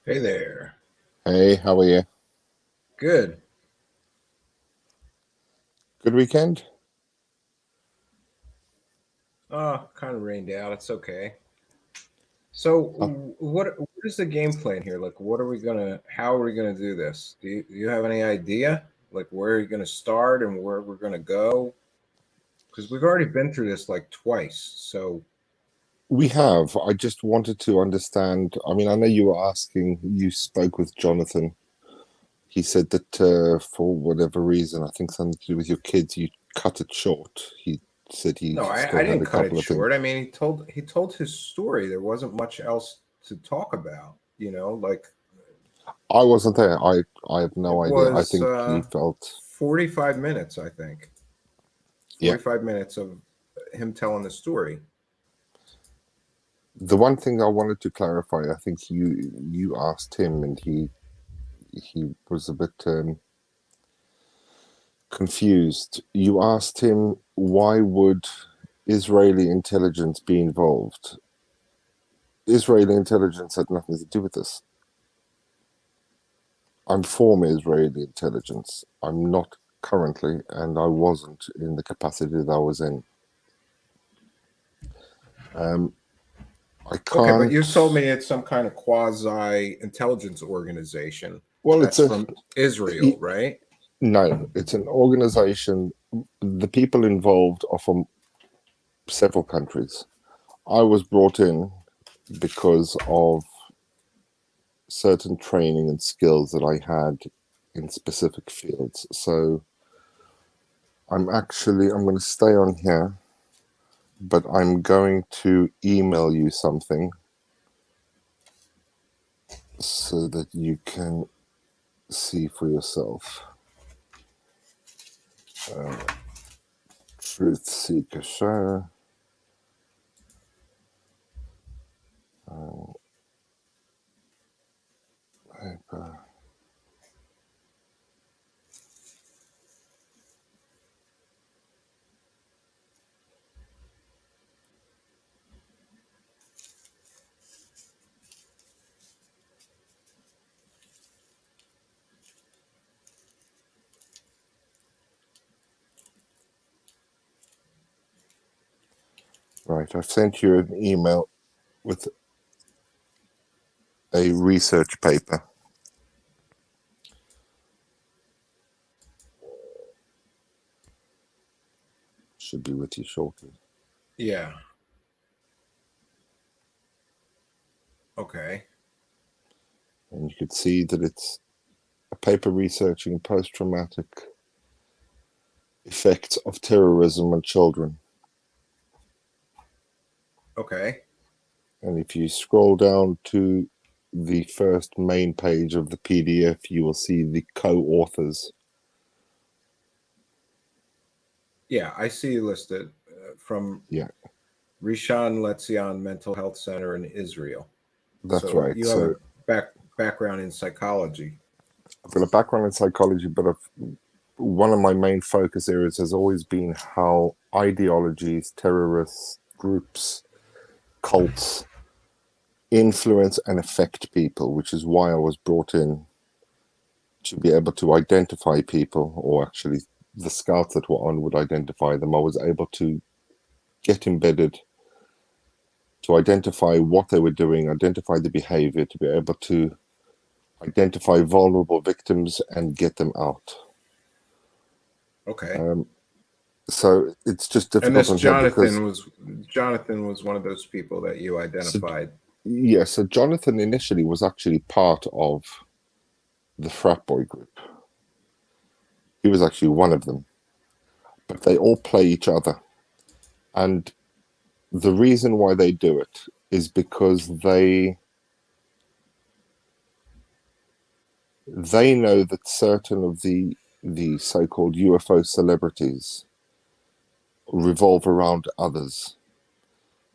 Hey there. Hey, how are you? Good. Good weekend? Oh, kind of rained out. It's okay. So, Uh, what is the game plan here? Like, what are we gonna? How are we gonna do this? Do you have any idea? Like, where are you gonna start and where we're gonna go? Because we've already been through this like twice. So, we have. I just wanted to understand. I mean, I know you were asking, you spoke with Jonathan. He said that for whatever reason, I think something to do with your kids, you cut it short. He said he no, I still had didn't a cut it couple of things. short. I mean, he told his story. There wasn't much else to talk about. Like I wasn't there. I have it no idea. I was think he felt, 45 minutes. I think yeah. 45 minutes of him telling the story. The one thing I wanted to clarify, I think you asked him, and he was a bit confused. You asked him, why would Israeli intelligence be involved? Israeli intelligence had nothing to do with this. I'm for Israeli intelligence. I'm not currently, and I wasn't in the capacity that I was in. Um, I Okay, but you can't. told me it's some kind of quasi intelligence organization Well, it's that's a from Israel, right? no. It's an organization. The people involved are from several countries. I was brought in because of certain training and skills that I had in specific fields. So I'm going to stay on here, but I'm going to email you something so that you can see for yourself. Uh, Truth Seeker Show. Uh, paper. Right, I've sent you an email with a research paper. Should be with you shortly. Yeah. Okay. And you can see that it's a paper researching post traumatic effects of terrorism on children. Okay. And if you scroll down to the first main page of the PDF, you will see the co-authors. Yeah, I see you listed from Yeah, Rishon LeZion Mental Health Center in Israel. that's So right. you have a So background in psychology. I've got a background in psychology, but one of my main focus areas has always been how ideologies, terrorist groups, cults influence and affect people, which is why I was brought in to be able to identify people, or actually the scouts that were on would identify them. I was able to get embedded to identify what they were doing, identify the behavior, to be able to identify vulnerable victims and get them out. Okay. Um, so it's just And difficult this on here because, Jonathan was one of those people that you so, identified. yeah, so Jonathan initially was actually part of the frat boy group. He was actually one of them, but they all play each other. And the reason why they do it is because they know that certain of the so-called UFO celebrities revolve around others.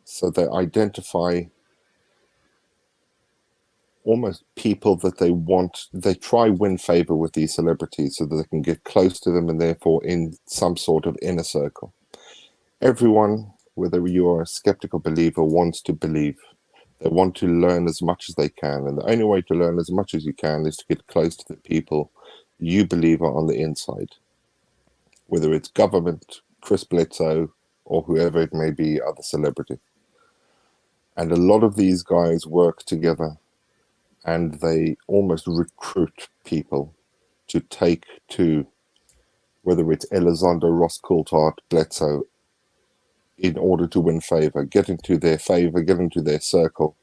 So they identify almost people that they want. They try win favor with these celebrities so that they can get close to them and therefore in some sort of inner circle. Everyone, whether you are a skeptical believer, wants to believe. They want to learn as much as they can, and the only way to learn as much as you can is to get close to the people you believe are on the inside, whether it's government, Chris Bledsoe, or whoever it may be, other celebrity. And a lot of these guys work together, and they almost recruit people to take to, whether it's Elizondo, Ross Coulthard, Bledsoe, in order to win favor, get into their favor, get into their circle.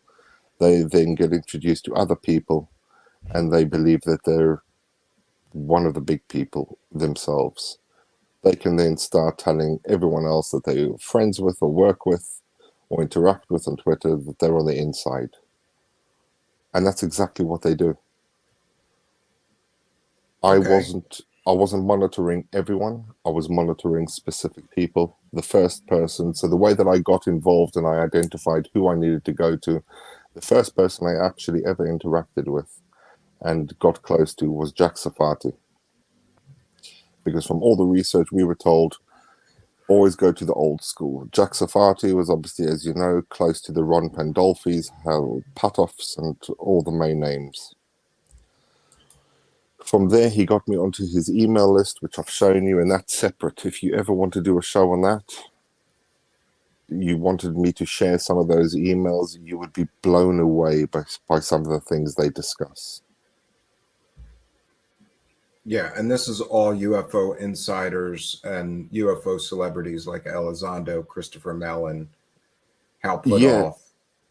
They then get introduced to other people, and they believe that they're one of the big people themselves. They can then start telling everyone else that they're friends with or work with or interact with on Twitter that they're on the inside. And that's exactly what they do. I Okay. wasn't monitoring everyone. I was monitoring specific people. The first person, so the way that I got involved and I identified who I needed to go to, the first person I actually ever interacted with and got close to was Jack Safati. Because from all the research we were told, always go to the old school. Jack Safati was obviously, as you know, close to the Ron Pandolfis, Hal Patoffs, and all the main names. From there, he got me onto his email list, which I've shown you, and that's separate. If you ever want to do a show on that, you wanted me to share some of those emails, you would be blown away by some of the things they discuss. Yeah, and this is all UFO insiders and UFO celebrities like Elizondo, Christopher Mellon, Hal Yeah, Puthoff.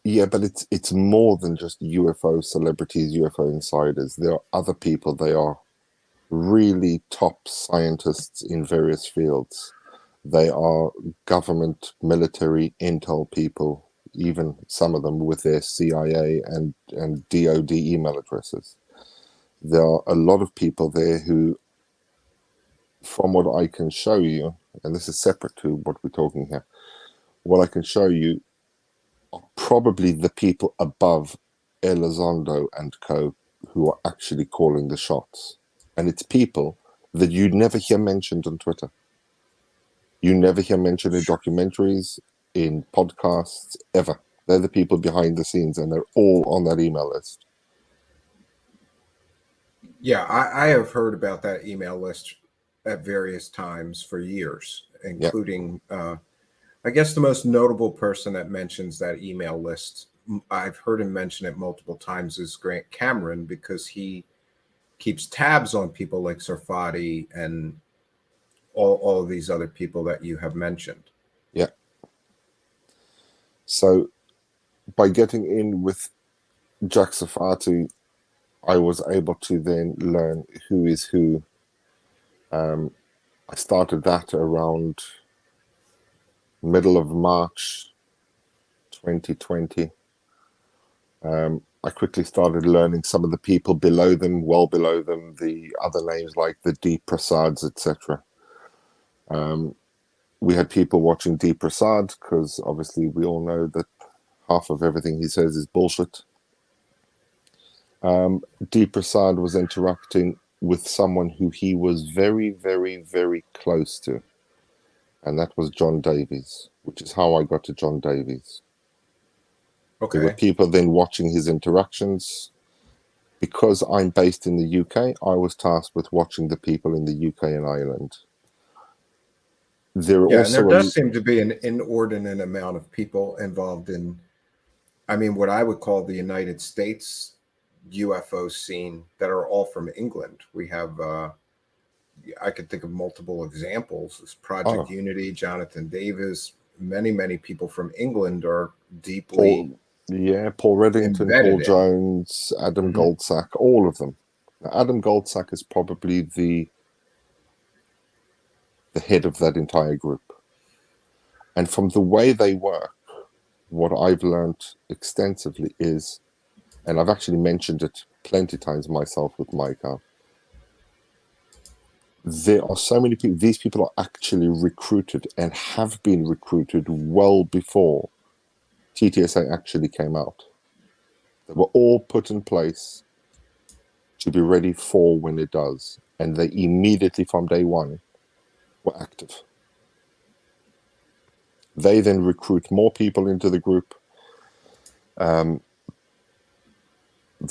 yeah, but it's more than just UFO celebrities, UFO insiders. There are other people. They are really top scientists in various fields. They are government, military, intel people, even some of them with their CIA and DOD email addresses. There are a lot of people there who, from what I can show you, and this is separate to what we're talking here, what I can show you are probably the people above Elizondo and co who are actually calling the shots. And it's people that you'd never hear mentioned on Twitter. You never hear mentioned in documentaries, in podcasts, ever. They're the people behind the scenes, and they're all on that email list. Yeah, I have heard about that email list at various times for years, Yeah, including, I guess, the most notable person that mentions that email list. I've heard him mention it multiple times is Grant Cameron because he keeps tabs on people like Sarfati and all of these other people that you have mentioned. yeah. So by getting in with Jack Safati, I was able to then learn who is who. I started that around middle of March 2020. I quickly started learning some of the people below them, well below them, the other names like the D Prasads, etc. We had people watching D Prasad because obviously we all know that half of everything he says is bullshit. D Prasad was interacting with someone who he was very, very, very close to, and that was John Davies, which is how I got to John Davies. There were Okay. people then watching his interactions. Because I'm based in the UK, I was tasked with watching the people in the UK and Ireland. There are Yeah, and there also does seem to be an inordinate amount of people involved in, I mean, what I would call the United States UFO scene that are all from England. We have, I could think of multiple examples. This Project oh, Unity, Jonathan Davies, many people from England are deeply Paul, yeah, Paul Reddington, Paul embedded in. Jones, Adam Mhm. Goldsack, all of them. Now, Adam Goldsack is probably the head of that entire group. And from the way they work, what I've learned extensively is, and I've actually mentioned it plenty times myself with Micah, there are so many people, these people are actually recruited and have been recruited well before TTSA actually came out. They were all put in place to be ready for when it does. And they immediately from day one were active. They then recruit more people into the group.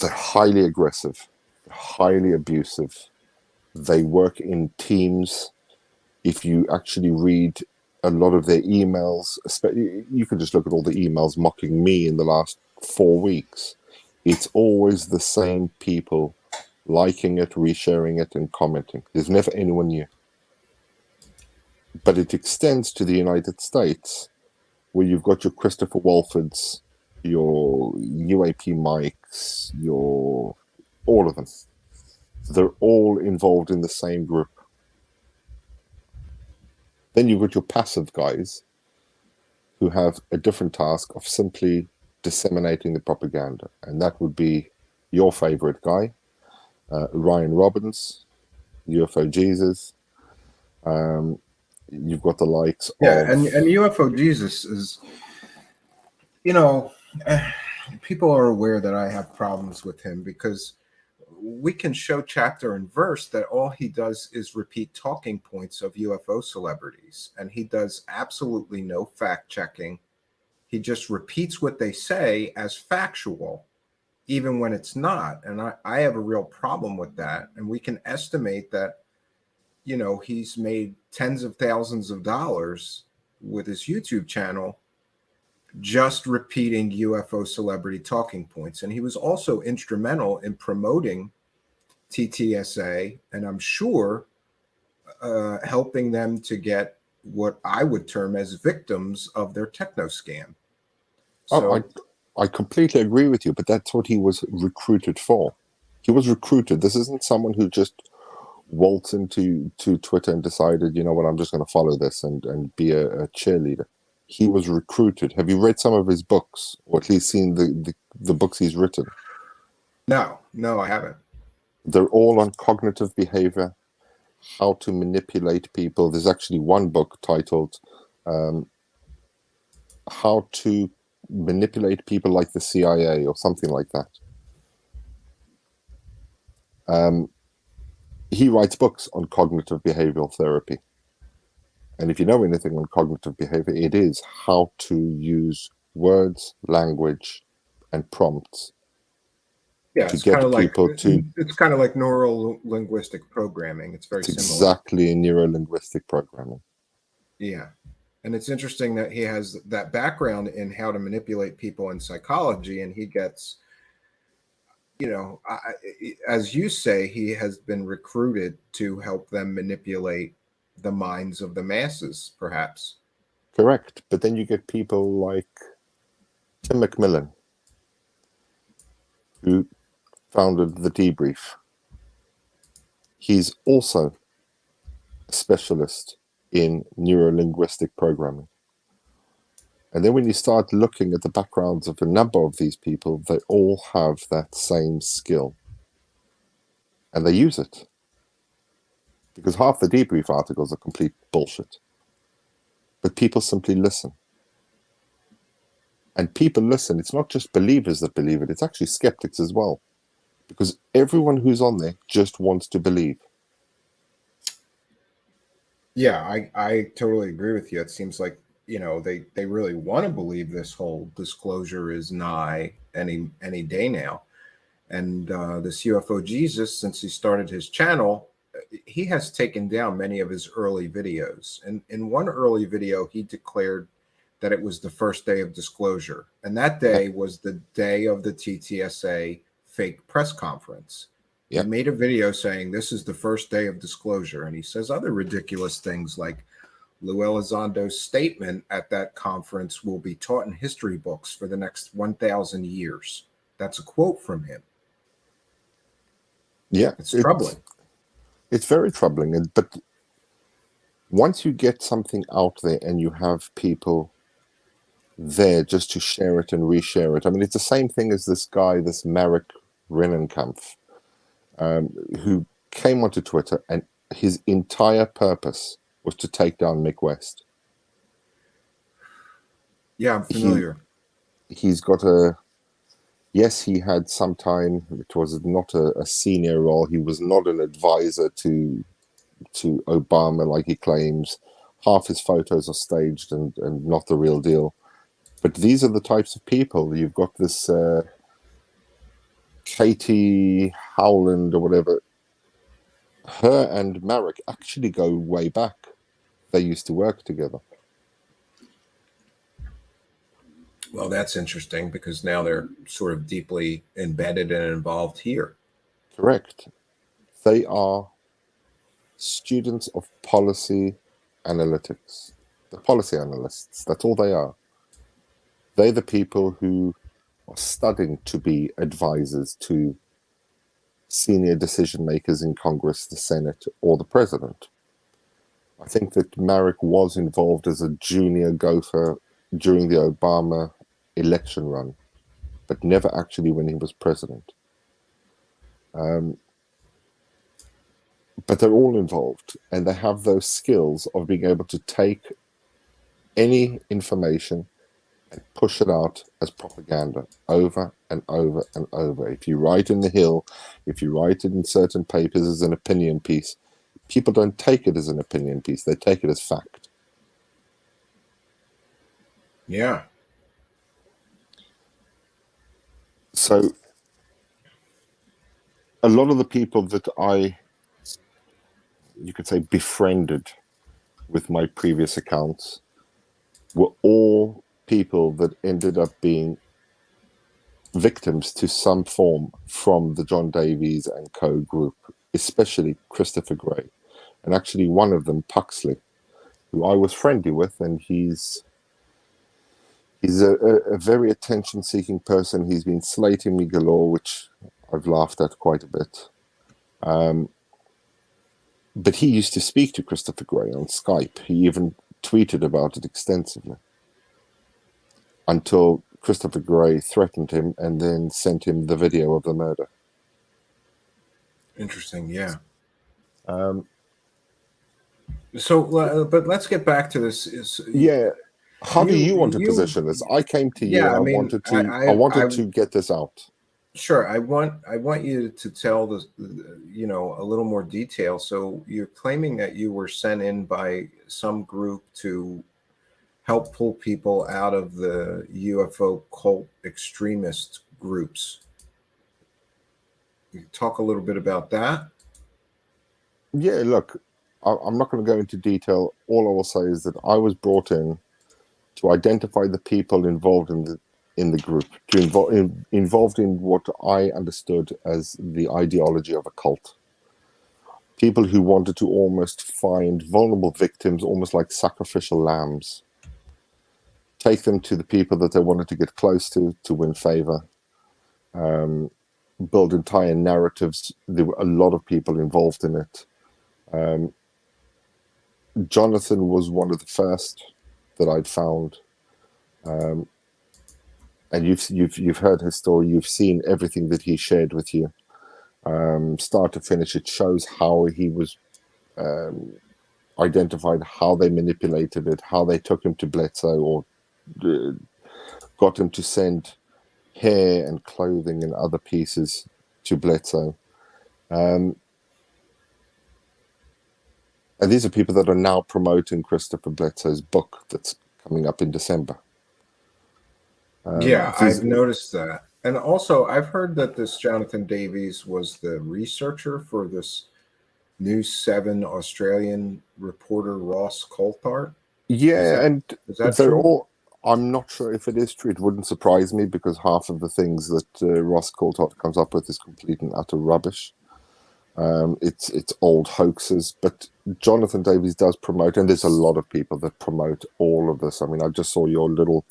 They're highly aggressive, highly abusive. They work in teams. If you actually read a lot of their emails, you can just look at all the emails mocking me in the last 4 weeks. It's always the same people liking it, resharing it, and commenting. There's never anyone new. But it extends to the United States, where you've got your Christopher Walfords, your UAP Mikes, all of them. They're all involved in the same group. Then you've got your passive guys who have a different task of simply disseminating the propaganda. And that would be your favorite guy, Ryan Robbins, UFO Jesus. You've got the likes of... and UFO Jesus is, people are aware that I have problems with him because we can show chapter and verse that all he does is repeat talking points of UFO celebrities, and he does absolutely no fact checking. He just repeats what they say as factual, even when it's not. And I have a real problem with that. And we can estimate that, he's made tens of thousands of dollars with his YouTube channel just repeating UFO celebrity talking points. And he was also instrumental in promoting TTSA, and I'm sure helping them to get what I would term as victims of their techno scam. So, I completely agree with you, but that's what he was recruited for. He was recruited. This isn't someone who just waltzed into Twitter and decided, you know what, I'm just going to follow this and be a cheerleader. He was recruited. Have you read some of his books, or at least seen the books he's written? No, I haven't. They're all on cognitive behavior, how to manipulate people. There's actually one book titled How to Manipulate People Like the CIA, or something like that. He writes books on cognitive behavioral therapy. And if you know anything on cognitive behavior, it is how to use words, language, and prompts to get people to... It's kind of like neuro-linguistic programming. It's very similar. Exactly, neuro-linguistic programming. Yeah. And it's interesting that he has that background in how to manipulate people in psychology, and he gets, as you say, he has been recruited to help them manipulate the minds of the masses, perhaps. Correct. But then you get people like Tim McMillan, who founded The Debrief. He's also a specialist in neuro-linguistic programming. And then when you start looking at the backgrounds of a number of these people, they all have that same skill. And they use it. Because half the debrief articles are complete bullshit. But people simply listen. And people listen. It's not just believers that believe it. It's actually skeptics as well. Because everyone who's on there just wants to believe. Yeah, I totally agree with you. It seems like, they really want to believe this whole disclosure is nigh any day now. And this UFO Jesus, since he started his channel, he has taken down many of his early videos. And in one early video, he declared that it was the first day of disclosure. And that day was the day of the TTSA fake press conference. He made a video saying this is the first day of disclosure. And he says other ridiculous things like Lou Elizondo's statement at that conference will be taught in history books for the next 1,000 years. That's a quote from him. Yeah. It's troubling. It's very troubling. But once you get something out there and you have people there just to share it and reshare it, I mean, it's the same thing as this guy, this Marek Rennenkampf, who came onto Twitter, and his entire purpose was to take down Mick West. Yeah, I'm familiar. He's got yes, he had some time, it was not a senior role. He was not an advisor to Obama like he claims. Half his photos are staged and not the real deal. But these are the types of people. You've got this Katie Howland or whatever, her and Marek actually go way back. They used to work together. Well, that's interesting because now they're sort of deeply embedded and involved here. Correct. They are students of policy analytics. The policy analysts, that's all they are. They're the people who are studying to be advisors to senior decision makers in Congress, the Senate, or the president. I think that Marek was involved as a junior gopher during the Obama election run, but never actually when he was president. But they're all involved, and they have those skills of being able to take any information and push it out as propaganda over and over and over. If you write in the Hill, if you write it in certain papers as an opinion piece, people don't take it as an opinion piece, they take it as fact. Yeah. So a lot of the people that you could say, befriended with my previous accounts were all people that ended up being victims to some form from the John Davies and co group, especially Christopher Gray. And actually one of them, Puxley, who I was friendly with, and he's a very attention-seeking person. He's been slating me galore, which I've laughed at quite a bit. But he used to speak to Christopher Gray on Skype. He even tweeted about it extensively until Christopher Gray threatened him and then sent him the video of the murder. Interesting. Yeah. Um, So, but let's get back to this. yeah. How do you want to position this? I came to you and I wanted to get this out. Sure. I want you to tell this, a little more detail. So you're claiming that you were sent in by some group to help pull people out of the UFO cult extremist groups. You talk a little bit about that. Yeah, look, I'm not going to go into detail. All I will say is that I was brought in to identify the people involved in the group, involved in what I understood as the ideology of a cult. People who wanted to almost find vulnerable victims, almost like sacrificial lambs, take them to the people that they wanted to get close to win favor, build entire narratives. There were a lot of people involved in it. Jonathan was one of the first that I'd found, and you've heard his story. You've seen everything that he shared with you, start to finish. It shows how he was identified, how they manipulated it, how they took him to Bledsoe or got him to send hair and clothing and other pieces to Bledsoe. And these are people that are now promoting Christopher Bledsoe's book that's coming up in December. Yeah, I've noticed that. And also, I've heard that this Jonathan Davies was the researcher for this News 7 Australian reporter Ross Coulthart. Yeah, and is that they're true? all. I'm not sure if it is true. It wouldn't surprise me because half of the things that Ross Coulthart comes up with is complete and utter rubbish. It's old hoaxes, but Jonathan Davies does promote, and there's a lot of people that promote all of this. I mean, I just saw your little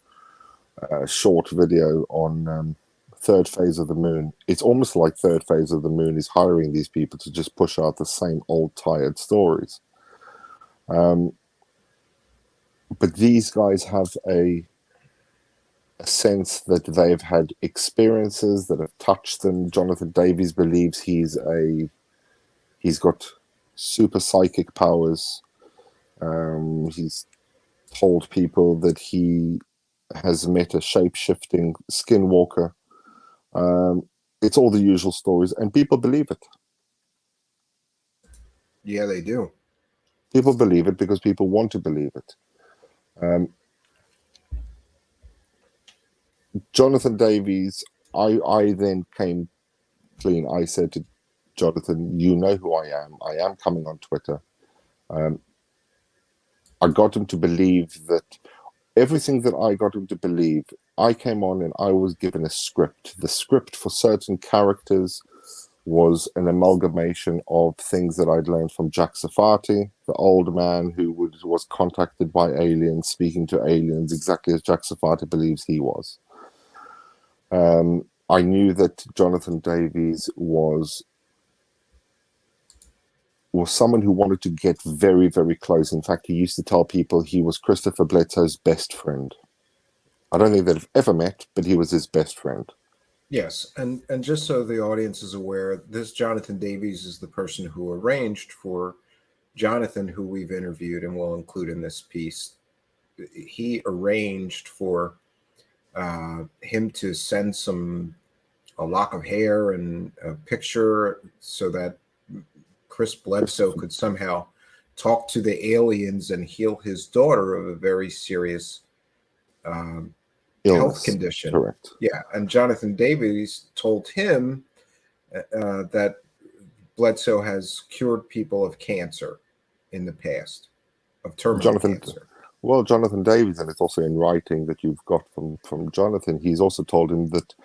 short video on Third Phase of the Moon. It's almost like Third Phase of the Moon is hiring these people to just push out the same old tired stories. But these guys have a sense that they've had experiences that have touched them. Jonathan Davies believes he's got super psychic powers. He's told people that he has met a shape-shifting skinwalker. It's all the usual stories, and people believe it. Yeah, they do. People believe it because people want to believe it. Jonathan Davies, I then came clean. I said to Jonathan, you know who I am. I am coming on Twitter. I got him to believe that everything that I got him to believe, I came on and I was given a script. The script for certain characters was an amalgamation of things that I'd learned from Jack Safati, the old man who was contacted by aliens, speaking to aliens exactly as Jack Safati believes he was. I knew that Jonathan Davies was someone who wanted to get very, very close. In fact, he used to tell people he was Christopher Bledsoe's best friend. I don't think they've ever met, but he was his best friend. Yes, and just so the audience is aware, this Jonathan Davies is the person who arranged for Jonathan, who we've interviewed and will include in this piece. He arranged for him to send a lock of hair and a picture so that Chris Bledsoe could somehow talk to the aliens and heal his daughter of a very serious health condition. Correct. Yeah, and Jonathan Davies told him that Bledsoe has cured people of cancer in the past, of terminal cancer. Well, Jonathan Davies, and it's also in writing that you've got from Jonathan, he's also told him that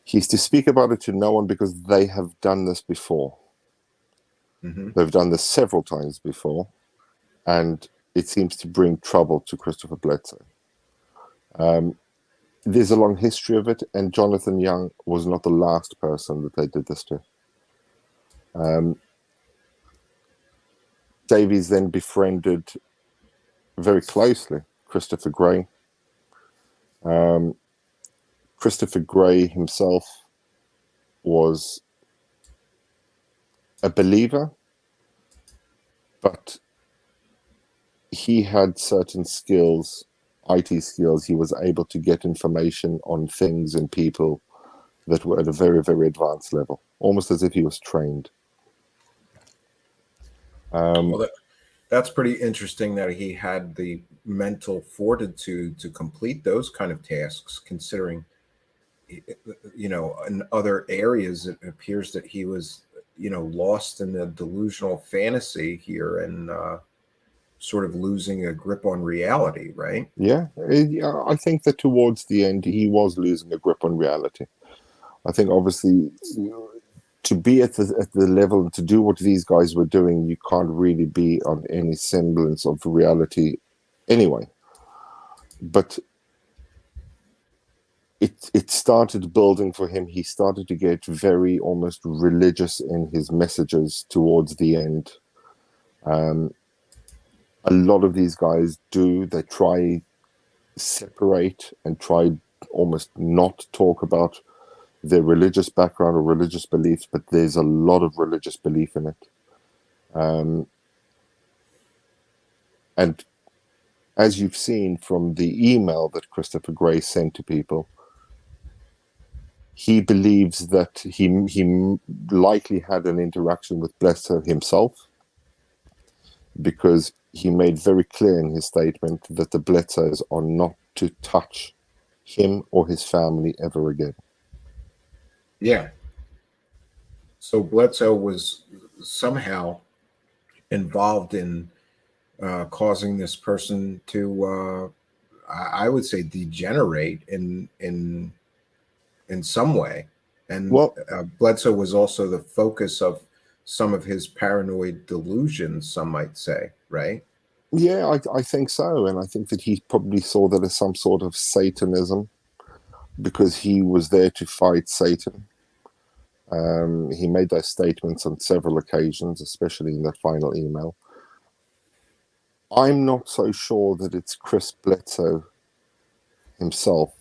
he's to speak about it to no one because they have done this before. Mm-hmm. They've done this several times before, and it seems to bring trouble to Christopher Bledsoe. There's a long history of it, and Jonathan Young was not the last person that they did this to. Davies then befriended very closely Christopher Gray. Christopher Gray himself was a believer, but he had certain skills, IT skills. He was able to get information on things and people that were at a very, very advanced level, almost as if he was trained. Well, that's pretty interesting that he had the mental fortitude to complete those kind of tasks, considering, in other areas, it appears that he was, lost in a delusional fantasy here and sort of losing a grip on reality, right? Yeah, I think that towards the end, he was losing a grip on reality. I think, obviously, to be at the level and to do what these guys were doing, you can't really be on any semblance of reality anyway. But it started building for him. He started to get very almost religious in his messages towards the end. A lot of these guys they try separate and try almost not talk about their religious background or religious beliefs, but there's a lot of religious belief in it. And as you've seen from the email that Christopher Gray sent to people, he believes that he likely had an interaction with Bledsoe himself, because he made very clear in his statement that the Bledsoes are not to touch him or his family ever again. Yeah. So Bledsoe was somehow involved in causing this person to, I would say, degenerate in some way. And Bledsoe was also the focus of some of his paranoid delusions, some might say, right? Yeah, I think so. And I think that he probably saw that as some sort of Satanism, because he was there to fight Satan. He made those statements on several occasions, especially in that final email. I'm not so sure that it's Chris Bledsoe himself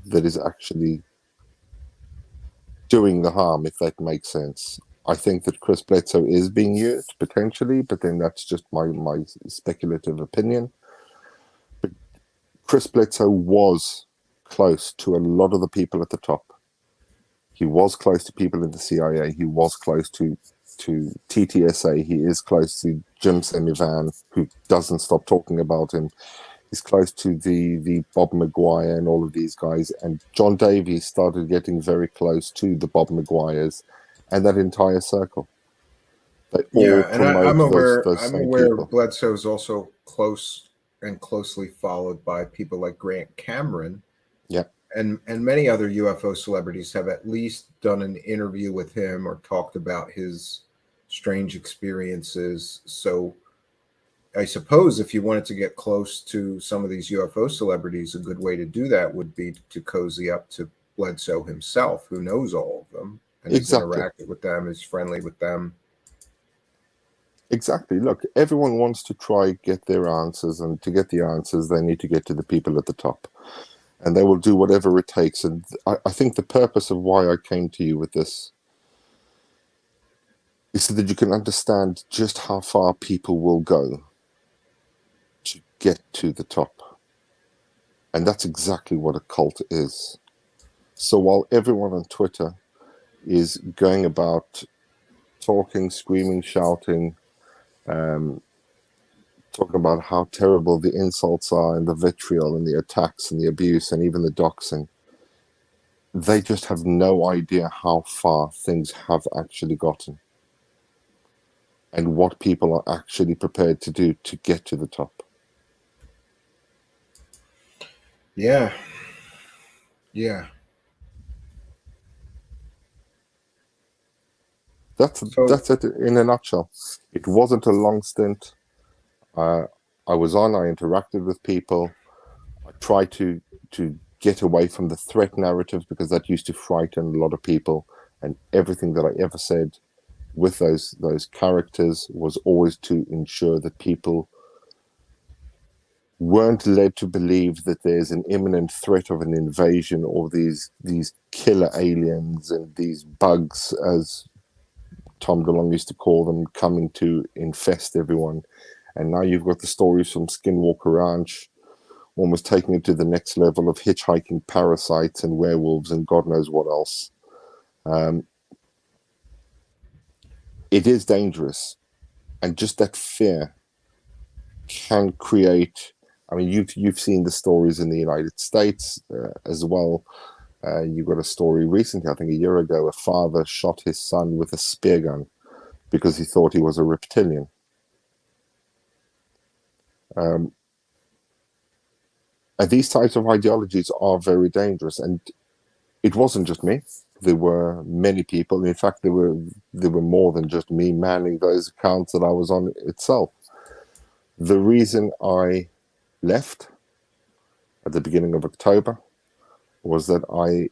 that is actually doing the harm, if that makes sense. I think that Chris Bledsoe is being used, potentially, but then that's just my speculative opinion. But Chris Bledsoe was close to a lot of the people at the top. He was close to people in the CIA. He was close to TTSA. He is close to Jim Semivan, who doesn't stop talking about him. He's close to the Bob Maguire and all of these guys. And John Davies started getting very close to the Bob Maguires and that entire circle. They all Yeah, and promote those I'm same aware people. Bledsoe is also close and closely followed by people like Grant Cameron, Yeah, and many other UFO celebrities have at least done an interview with him or talked about his strange experiences. So I suppose if you wanted to get close to some of these UFO celebrities, a good way to do that would be to cozy up to Bledsoe himself, who knows all of them and has exactly. interacted with them, is friendly with them. Exactly. Look, everyone wants to try get their answers, and to get the answers, they need to get to the people at the top, and they will do whatever it takes. And I think the purpose of why I came to you with this is so that you can understand just how far people will go to get to the top, and that's exactly what a cult is. So while everyone on Twitter is going about talking, screaming, shouting, um, talking about how terrible the insults are and the vitriol and the attacks and the abuse and even the doxing, they just have no idea how far things have actually gotten and what people are actually prepared to do to get to the top. Yeah. Yeah. So That's it in a nutshell. It wasn't a long stint. I interacted with people. I tried to get away from the threat narrative because that used to frighten a lot of people. And everything that I ever said with those characters was always to ensure that people weren't led to believe that there's an imminent threat of an invasion or these killer aliens and these bugs, as Tom DeLonge used to call them, coming to infest everyone. And now you've got the stories from Skinwalker Ranch almost taking it to the next level of hitchhiking parasites and werewolves and God knows what else. It is dangerous, and just that fear can create. I mean, you've seen the stories in the United States as well. You got a story recently, I think a year ago, a father shot his son with a spear gun because he thought he was a reptilian. And these types of ideologies are very dangerous, and it wasn't just me. There were many people. In fact, there were more than just me manning those accounts that I was on itself. The reason I left at the beginning of October was that I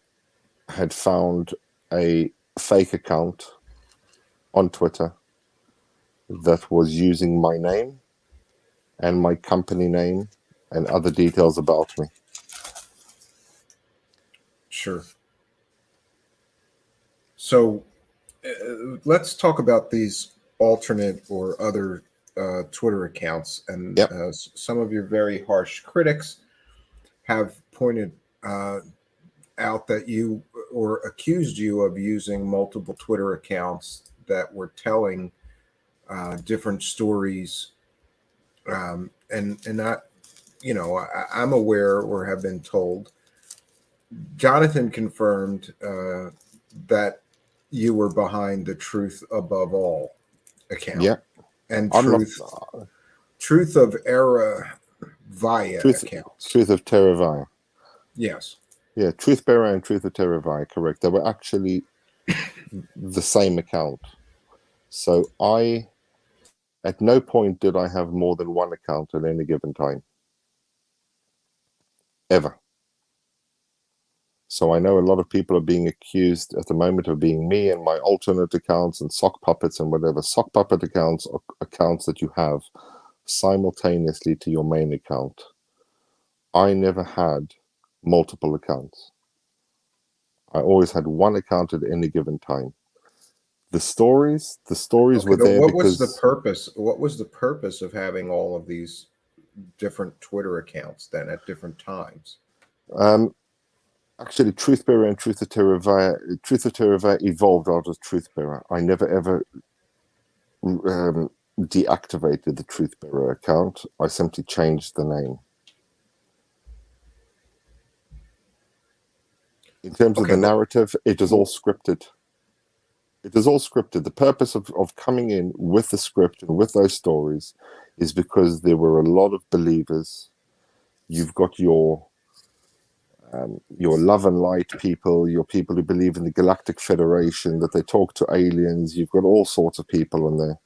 had found a fake account on Twitter that was using my name and my company name and other details about me. sure. So let's talk about these alternate or other Twitter accounts. And Yep. some of your very harsh critics have pointed out that you or accused you of using multiple Twitter accounts that were telling different stories. And not, I'm aware or have been told. Jonathan confirmed that you were behind the Truth Above All account Yeah. and I'm not Truth of Era Via truth accounts. truth of Terravaya. Yes. Yeah, Truth Bearer and Truth of Terravaya, correct. They were actually the same account. So at no point did I have more than one account at any given time. Ever. So I know a lot of people are being accused at the moment of being me and my alternate accounts and sock puppets and whatever. Sock puppet accounts are accounts that you have simultaneously to your main account. I never had multiple accounts. I always had one account at any given time. The stories Okay, were but there what was the because purpose? What was the purpose of having all of these different Twitter accounts then at different times? um, actually, Truth Bearer and Truth of Terravaya evolved out of Truth Bearer. I never ever deactivated the Truth Bearer account. I simply changed the name. In terms of Okay, the narrative, it is all scripted. It is all scripted. The purpose of coming in with the script and with those stories is because there were a lot of believers. You've got your love and light people, your people who believe in the Galactic Federation, that they talk to aliens. You've got all sorts of people in there.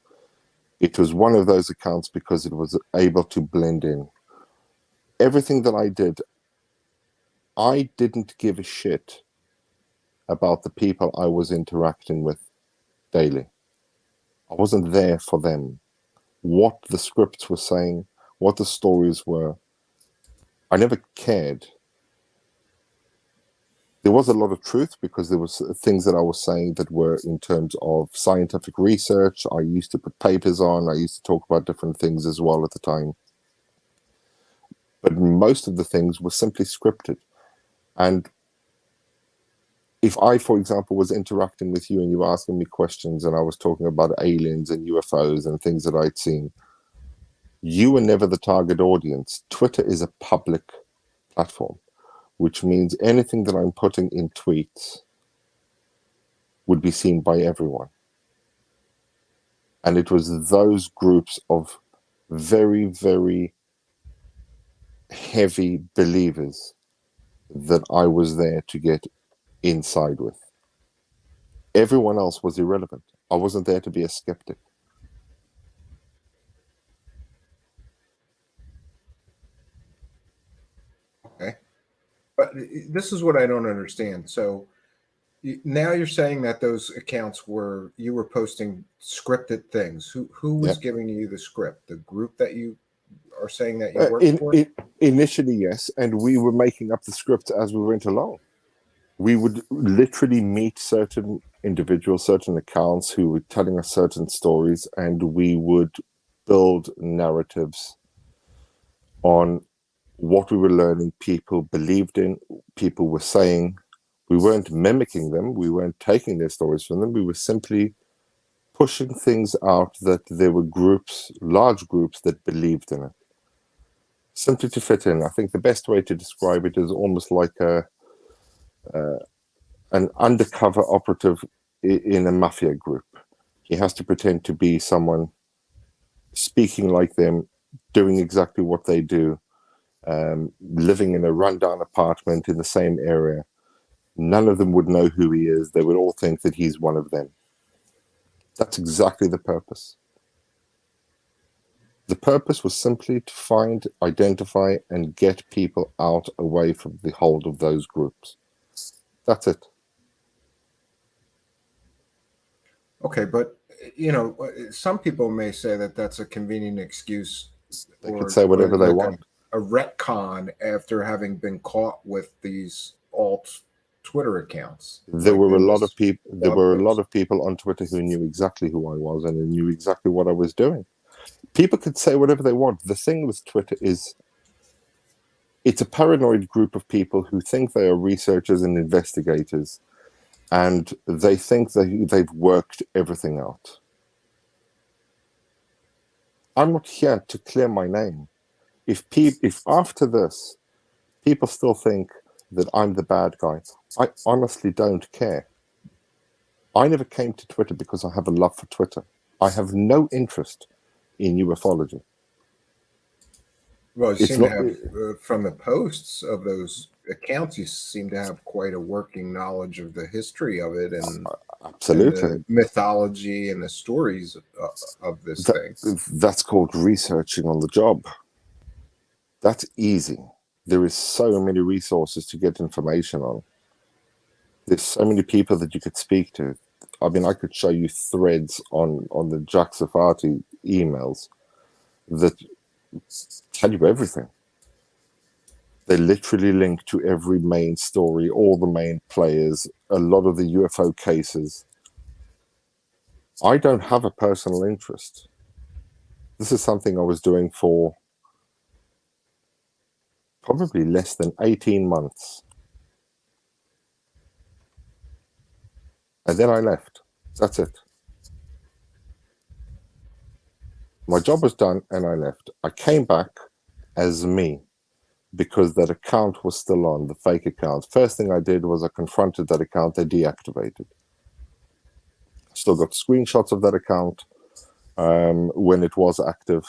It was one of those accounts because it was able to blend in. Everything that I did, I didn't give a shit about the people I was interacting with daily. I wasn't there for them. What the scripts were saying, what the stories were, I never cared. There was a lot of truth because there was things that I was saying that were in terms of scientific research. I used to put papers on. I used to talk about different things as well at the time. But most of the things were simply scripted. And if I, for example, was interacting with you and you were asking me questions and I was talking about aliens and UFOs and things that I'd seen, you were never the target audience. Twitter is a public platform, which means anything that I'm putting in tweets would be seen by everyone. And it was those groups of very, very heavy believers that I was there to get inside with. Everyone else was irrelevant. I wasn't there to be a skeptic. okay. But this is what I don't understand. So now you're saying that those accounts were you were posting scripted things. Who Yeah. was giving you the script? The group that you are saying that you work for? Initially, yes, and we were making up the script as we went along. We would literally meet certain individuals, certain accounts who were telling us certain stories, and we would build narratives on what we were learning, people believed in, people were saying. We weren't mimicking them, we weren't taking their stories from them, we were simply pushing things out that there were groups, large groups, that believed in it. Simply to fit in. I think the best way to describe it is almost like an undercover operative in a mafia group. He has to pretend to be someone, speaking like them, doing exactly what they do, living in a rundown apartment in the same area. None of them would know who he is. They would all think that he's one of them. That's exactly the purpose. The purpose was simply to find, identify, and get people out away from the hold of those groups. That's it. Okay, but some people may say that that's a convenient excuse They could say whatever they want. A retcon after having been caught with these alt Twitter accounts. There were a lot of people. There were a lot of people on Twitter who knew exactly who I was and who knew exactly what I was doing. People could say whatever they want. The thing with Twitter is, it's a paranoid group of people who think they are researchers and investigators, and they think that they've worked everything out. I'm not here to clear my name. If after this people still think that I'm the bad guy, I honestly don't care. I never came to Twitter because I have a love for Twitter. I have no interest in ufology. Well, you seem to have, from the posts of those accounts, you seem to have quite a working knowledge of the history of it and absolutely and the mythology and the stories of this thing. That's called researching on the job. That's easy. There is so many resources to get information on. There's so many people that you could speak to. I mean, I could show you threads on the Jack Safati emails that tell you everything. They literally link to every main story, all the main players, a lot of the UFO cases. I don't have a personal interest. This is something I was doing for probably less than 18 months. And then I left. That's it. My job was done and I left. I came back as me. because that account was still on, the fake account. First thing I did was I confronted that account. They deactivated. Still got screenshots of that account when it was active.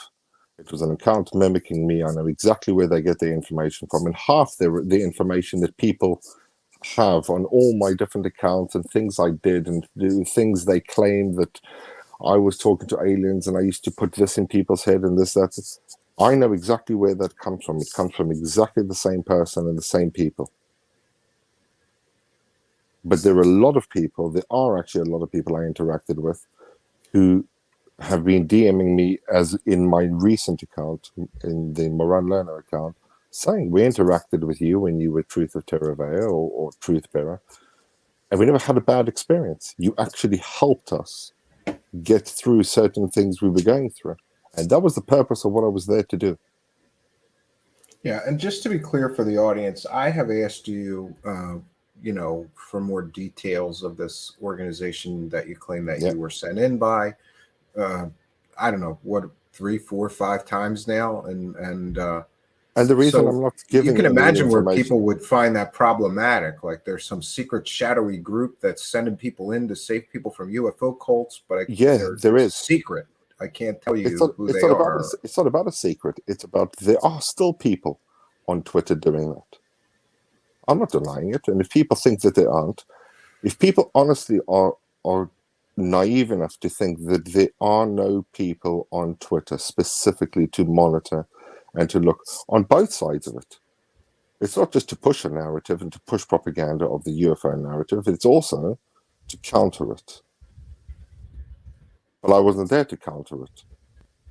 It was an account mimicking me. I know exactly where they get their information from, and half the information that people have on all my different accounts and things I did and things they claim that I was talking to aliens and I used to put this in people's head and this, that. I know exactly where that comes from. It comes from exactly the same person and the same people. But there are a lot of people, there are actually a lot of people I interacted with who have been DMing me, as in my recent account, in the Moran Lerner account, saying we interacted with you when you were Truth of Terravea or Truth Bearer, and we never had a bad experience. You actually helped us get through certain things we were going through. And that was the purpose of what I was there to do. Yeah, and just to be clear for the audience, I have asked you, for more details of this organization that you claim that Yeah. you were sent in by. I don't know what 3, 4, 5 times now, and the reason so I'm not you giving can any imagine where information, people would find that problematic. Like there's some secret shadowy group that's sending people in to save people from UFO cults, but there it's a is. secret. I can't tell It's you not. who It's they not about. are. It's not about a secret. It's about there are still people on Twitter doing that. I'm not denying it. And if people think that there aren't, if people honestly are naive enough to think that there are no people on Twitter specifically to monitor and to look on both sides of it, it's not just to push a narrative and to push propaganda of the UFO narrative. It's also to counter it. But I wasn't there to counter it.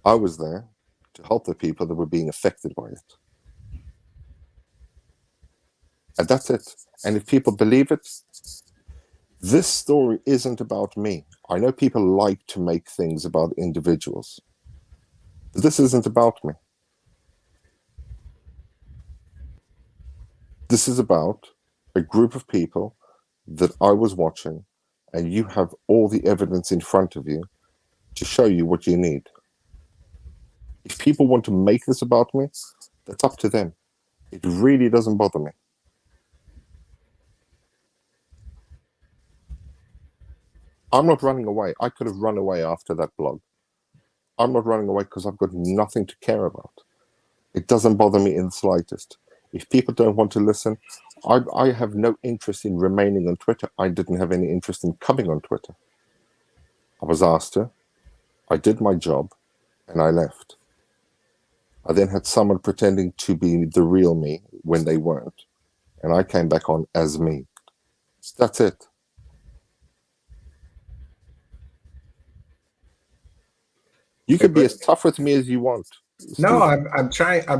I was there to help the people that were being affected by it. And that's it. And if people believe it, this story isn't about me. I know people like to make things about individuals, but this isn't about me. This is about a group of people that I was watching, and you have all the evidence in front of you to show you what you need. If people want to make this about me, that's up to them. It really doesn't bother me. I'm not running away. I could have run away after that blog. I'm not running away because I've got nothing to care about. It doesn't bother me in the slightest. If people don't want to listen, I have no interest in remaining on Twitter. I didn't have any interest in coming on Twitter. I was asked to. I did my job, and I left. I then had someone pretending to be the real me when they weren't, and I came back on as me. That's it. You Okay, can be but as tough with me as you want, no, Stephen. I'm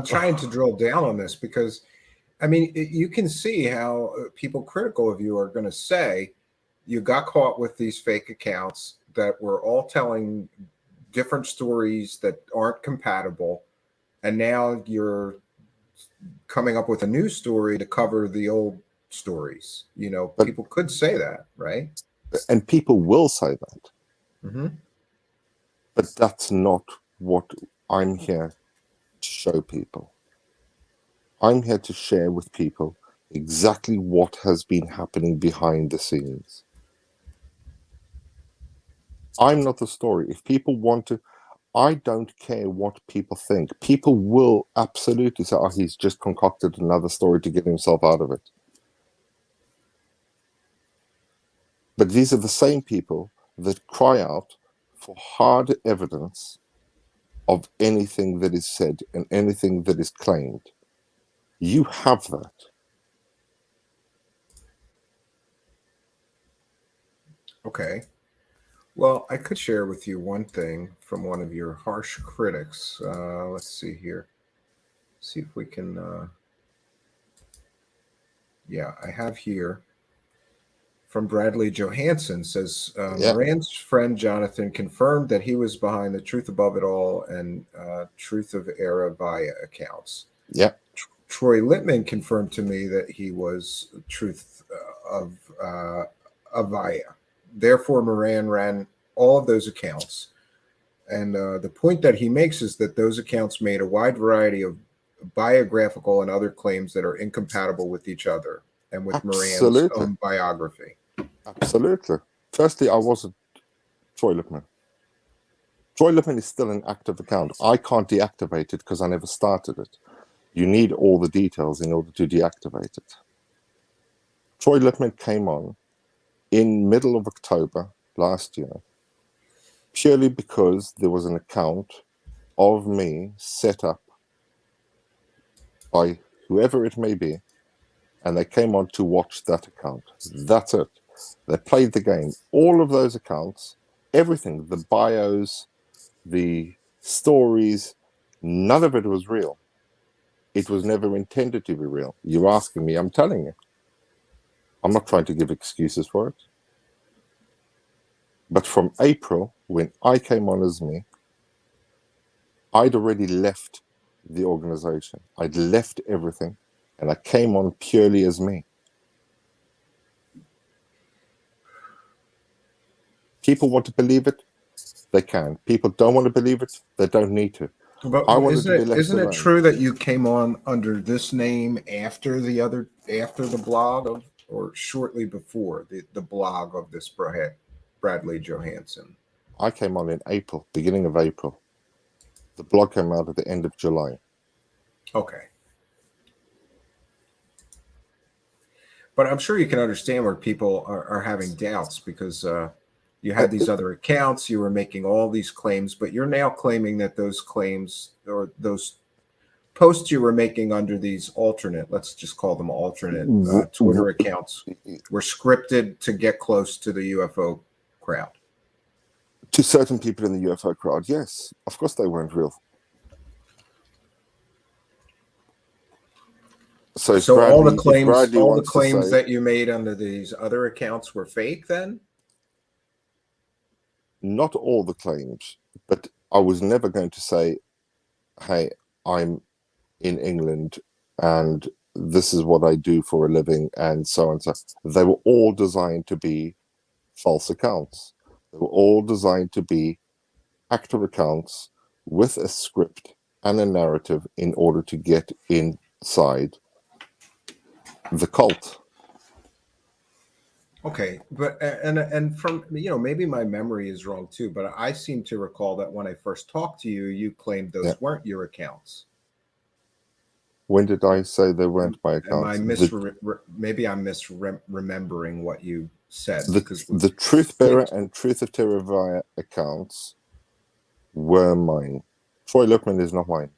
trying to drill down on this because I mean, you can see how people critical of you are going to say you got caught with these fake accounts that were all telling different stories that aren't compatible, and now you're coming up with a new story to cover the old stories. But People could say that, right? and people will say that, Mm-hmm. but that's not what I'm here to show people. I'm here to share with people exactly what has been happening behind the scenes. I'm not the story. If people want to, I don't care what people think. People will absolutely say, oh, he's just concocted another story to get himself out of it. But these are the same people that cry out for hard evidence of anything that is said and anything that is claimed. You have that. Okay. Well, I could share with you one thing from one of your harsh critics. Let's see here. See if we can. Yeah, I have here from Bradley Johansson says Yeah, Moran's friend Jonathan confirmed that he was behind the Truth Above It All and Truth of Era Via accounts. yeah. Troy Littman confirmed to me that he was Truth of Via. Therefore, Moran ran all of those accounts. And the point that he makes is that those accounts made a wide variety of biographical and other claims that are incompatible with each other and with Moran's Absolutely. own biography. Absolutely. Firstly, I wasn't Troy Lipman. Troy Lipman is still an active account. I can't deactivate it because I never started it. You need all the details in order to deactivate it. Troy Lipman came on in middle of October last year purely because there was an account of me set up by whoever it may be, and they came on to watch that account. That's it. They played the game. All of those accounts, everything, the bios, the stories, none of it was real. It was never intended to be real. You're asking me, I'm telling you. I'm not trying to give excuses for it. But from April, when I came on as me, I'd already left the organization. I'd left everything, and I came on purely as me. People want to believe it, they can. People don't want to believe it, they don't need to. But I wanted to be left isn't alone. it true that you came on under this name after the blog of, or shortly before the blog of this Bradley Johansson? I came on in April, beginning of April. The blog came out at the end of July. Okay. But I'm sure you can understand where people are having doubts because you had these other accounts, you were making all these claims, but you're now claiming that those claims or those posts you were making under these alternate, let's just call them alternate Twitter accounts, were scripted to get close to the UFO crowd. To certain people in the UFO crowd, yes. Of course they weren't real. So all the claims say, that you made under these other accounts were fake then? Not all the claims, but I was never going to say, hey, I'm in England and this is what I do for a living and so on. So they were all designed to be false accounts. They were all designed to be actor accounts with a script and a narrative in order to get inside the cult. Okay, but and from maybe my memory is wrong too, but I seem to recall that when I first talked to you, you claimed those weren't your accounts. When did I say they weren't my accounts? Maybe I'm misremembering what you said. The Truth Bearer and Truth of Terror Via accounts were mine. Troy Lipman is not mine.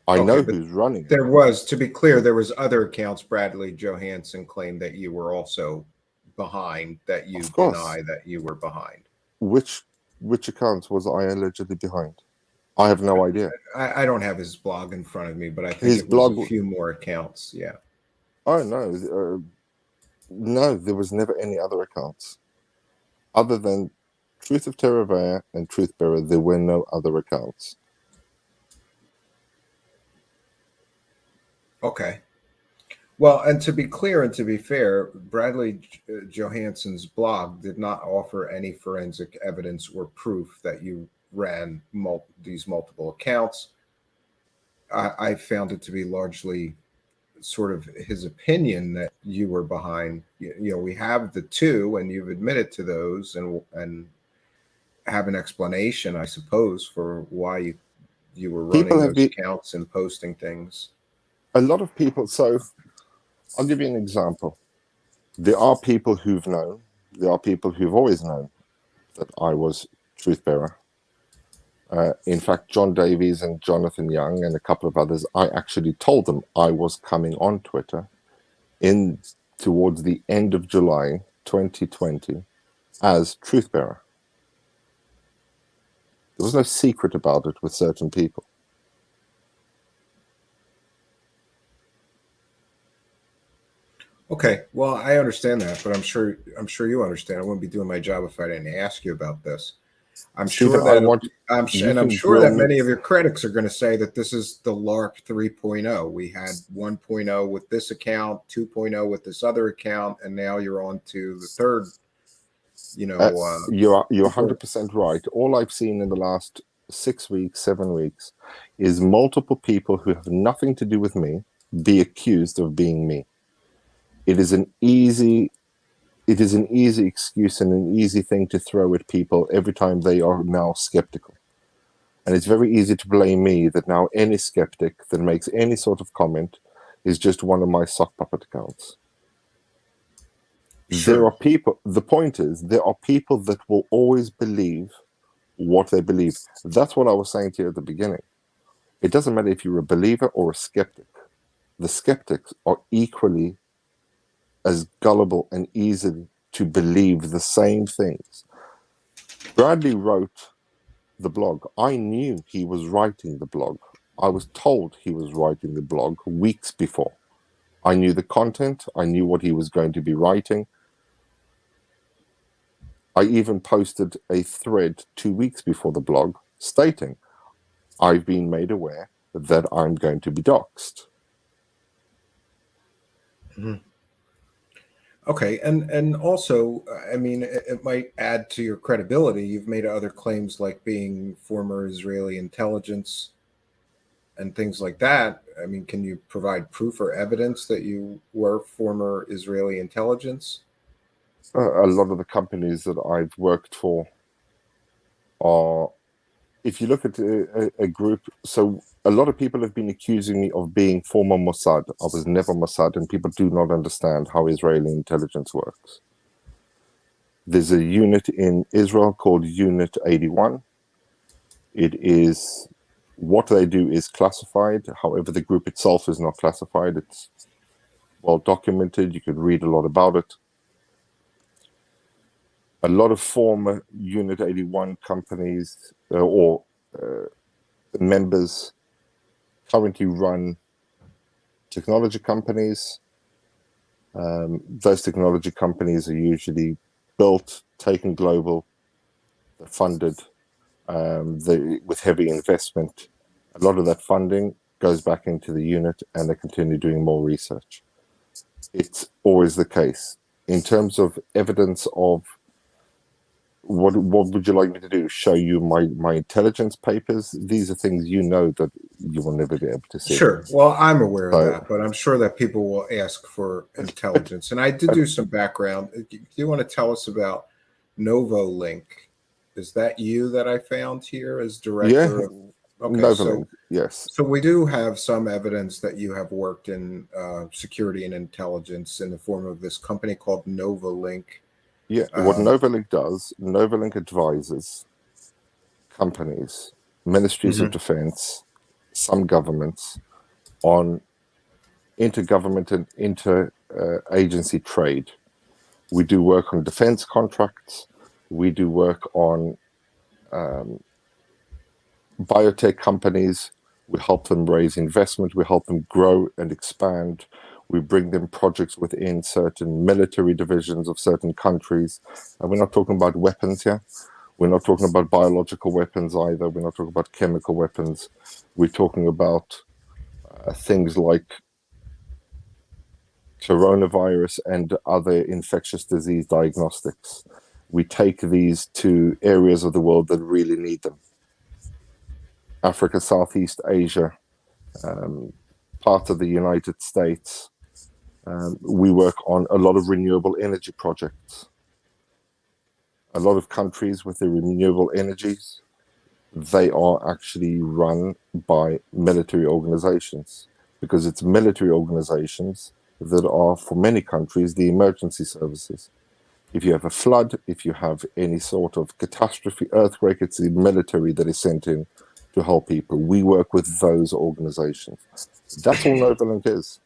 I know who's running it. There was, to be clear, there was other accounts Bradley Johansson claimed that you were also behind, that you deny that you were behind. Which accounts was I allegedly behind? I have no idea. I don't have his blog in front of me, but I think his blog was a few more accounts. Yeah. Oh no, no, there was never any other accounts other than Truth of Terror Via and Truth Bearer. There were no other accounts. Okay. Well, and to be clear and to be fair, Bradley Johansson's blog did not offer any forensic evidence or proof that you ran these multiple accounts. I found it to be largely sort of his opinion that you were behind. We have the two, and you've admitted to those, and have an explanation, I suppose, for why you were running those accounts and posting things. A lot of people. So I'll give you an example. There are people who've known. There are people who've always known that I was Truth Bearer. In fact, John Davies and Jonathan Young and a couple of others, I actually told them I was coming on Twitter towards the end of July 2020 as Truth Bearer. There was no secret about it with certain people. Okay, well, I understand that, but I'm sure you understand. I wouldn't be doing my job if I didn't ask you about this. I'm sure that many of your critics are going to say that this is the LARP 3.0. We had 1.0 with this account, 2.0 with this other account, and now you're on to the third. You're 100% right. All I've seen in the last 6 weeks, 7 weeks, is multiple people who have nothing to do with me be accused of being me. It is an easy excuse and an easy thing to throw at people every time they are now skeptical. And it's very easy to blame me that now any skeptic that makes any sort of comment is just one of my sock puppet accounts. Sure. There are people, the point is, there are people that will always believe what they believe. That's what I was saying to you at the beginning. It doesn't matter if you're a believer or a skeptic. The skeptics are equally as gullible and easy to believe the same things. Bradley wrote the blog. I knew he was writing the blog. I was told he was writing the blog weeks before. I knew the content. I knew what he was going to be writing. I even posted a thread 2 weeks before the blog stating, I've been made aware that I'm going to be doxxed. Mm-hmm. Okay, and also, I mean, it might add to your credibility. You've made other claims like being former Israeli intelligence and things like that. I mean, can you provide proof or evidence that you were former Israeli intelligence? A lot of the companies that I've worked for are, if you look at a group, so a lot of people have been accusing me of being former Mossad. I was never Mossad, and people do not understand how Israeli intelligence works. There's a unit in Israel called Unit 81. It is, what they do is classified. However, the group itself is not classified. It's well documented. You could read a lot about it. A lot of former Unit 81 companies or members currently run technology companies. Those technology companies are usually built, taken global, they're funded with heavy investment. A lot of that funding goes back into the unit and they continue doing more research. It's always the case. In terms of evidence of what would you like me to do? Show you my intelligence papers? These are things you know that you will never be able to see. Sure. Well, I'm aware of that, but I'm sure that people will ask for intelligence. And I did do some background. Do you want to tell us about NovoLink? Is that you that I found here as director? Yeah, Okay, NovoLink, yes. So we do have some evidence that you have worked in security and intelligence in the form of this company called NovoLink. Yeah, what NovoLink does, NovoLink advises companies, ministries of defense, some governments on intergovernment and inter-agency trade. We do work on defense contracts. We do work on biotech companies. We help them raise investment. We help them grow and expand. We bring them projects within certain military divisions of certain countries. And we're not talking about weapons here. We're not talking about biological weapons either. We're not talking about chemical weapons. We're talking about things like coronavirus and other infectious disease diagnostics. We take these to areas of the world that really need them. Africa, Southeast Asia, part of the United States. We work on a lot of renewable energy projects. A lot of countries with their renewable energies, they are actually run by military organizations, because it's military organizations that are, for many countries, the emergency services. If you have a flood, if you have any sort of catastrophe, earthquake, it's the military that is sent in to help people. We work with those organizations. That's all NovoLink is.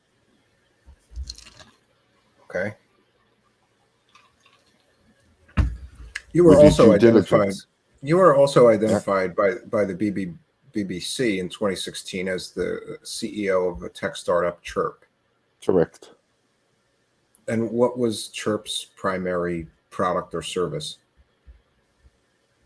Okay. You were also identified. You were also identified by the BBC in 2016 as the CEO of a tech startup, Chirp. Correct. And what was Chirp's primary product or service?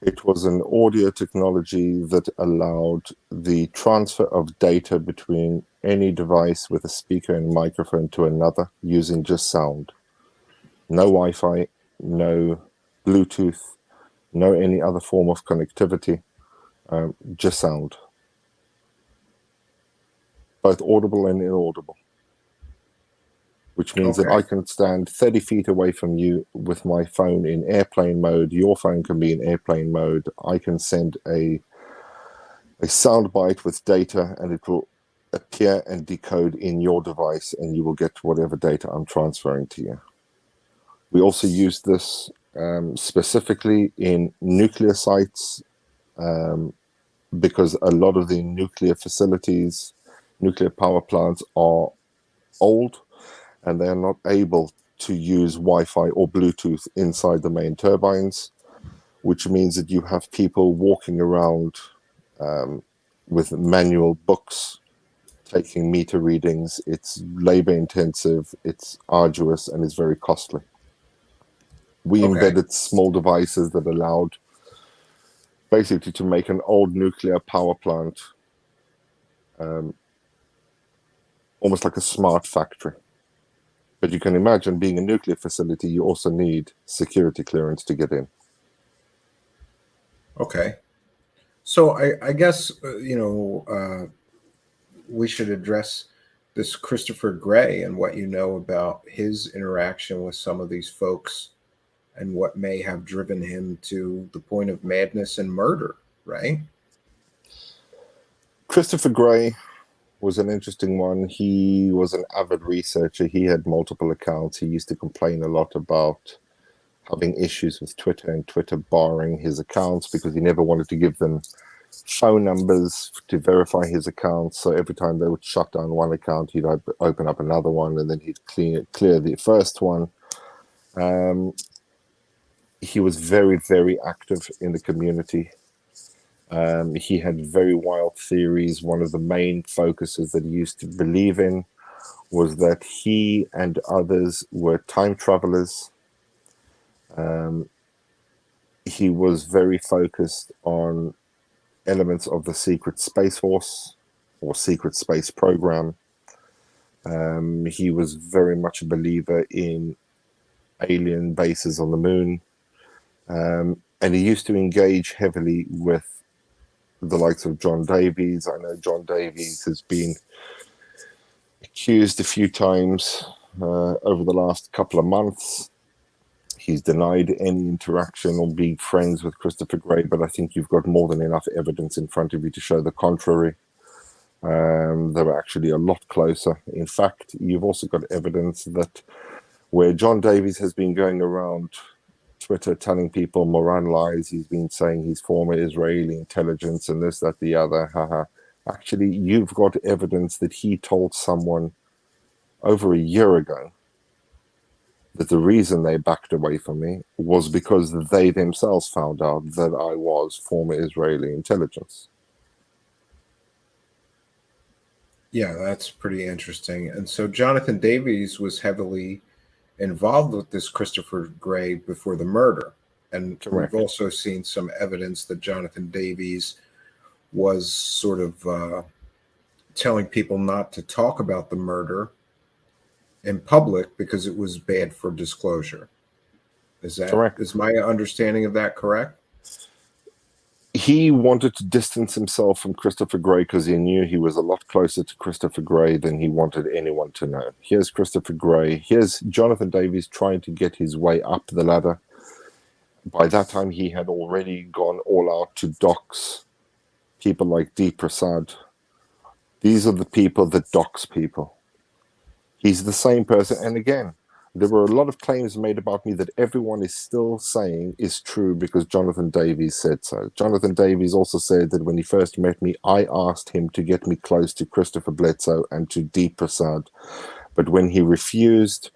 It was an audio technology that allowed the transfer of data between any device with a speaker and microphone to another using just sound. No Wi-Fi, no Bluetooth, no any other form of connectivity. Just sound, both audible and inaudible, which means that I can stand 30 feet away from you with my phone in airplane mode. Your phone can be in airplane mode. I can send a sound bite with data, and it will appear and decode in your device, and you will get whatever data I'm transferring to you. We also use this specifically in nuclear sites, because a lot of the nuclear facilities, nuclear power plants are old, and they're not able to use Wi-Fi or Bluetooth inside the main turbines, which means that you have people walking around with manual books, taking meter readings. It's labor intensive, it's arduous, and it's very costly. We embedded small devices that allowed basically to make an old nuclear power plant almost like a smart factory. But you can imagine, being a nuclear facility, you also need security clearance to get in. Okay. So I guess, we should address this Christopher Gray and what you know about his interaction with some of these folks and what may have driven him to the point of madness and murder, right? Christopher Gray was an interesting one. He was an avid researcher. He had multiple accounts. He used to complain a lot about having issues with Twitter and Twitter barring his accounts because he never wanted to give them phone numbers to verify his accounts. So every time they would shut down one account, he'd open up another one, and then he'd clear the first one. He was very, very active in the community. He had very wild theories. One of the main focuses that he used to believe in was that he and others were time travelers. He was very focused on elements of the secret space force or secret space program. He was very much a believer in alien bases on the moon. And he used to engage heavily with the likes of John Davies. I know John Davies has been accused a few times over the last couple of months. He's denied any interaction or being friends with Christopher Gray, but I think you've got more than enough evidence in front of you to show the contrary. They were actually a lot closer. In fact, you've also got evidence that where John Davies has been going around Twitter telling people Moran lies, he's been saying he's former Israeli intelligence and this, that, the other, haha. Actually, you've got evidence that he told someone over a year ago that the reason they backed away from me was because they themselves found out that I was former Israeli intelligence. Yeah, that's pretty interesting. And so Jonathan Davies was heavily involved with this Christopher Gray before the murder. And Correct. We've also seen some evidence that Jonathan Davies was sort of telling people not to talk about the murder in public because it was bad for disclosure. Correct. Is my understanding of that correct? He wanted to distance himself from Christopher Gray because he knew he was a lot closer to Christopher Gray than he wanted anyone to know. Here's Christopher Gray. Here's Jonathan Davies trying to get his way up the ladder. By that time, he had already gone all out to dox people like D. Prasad. These are the people that dox people. He's the same person. And again, there were a lot of claims made about me that everyone is still saying is true because Jonathan Davies said so. Jonathan Davies also said that when he first met me, I asked him to get me close to Christopher Bledsoe and to D. Prasad. But when he refused,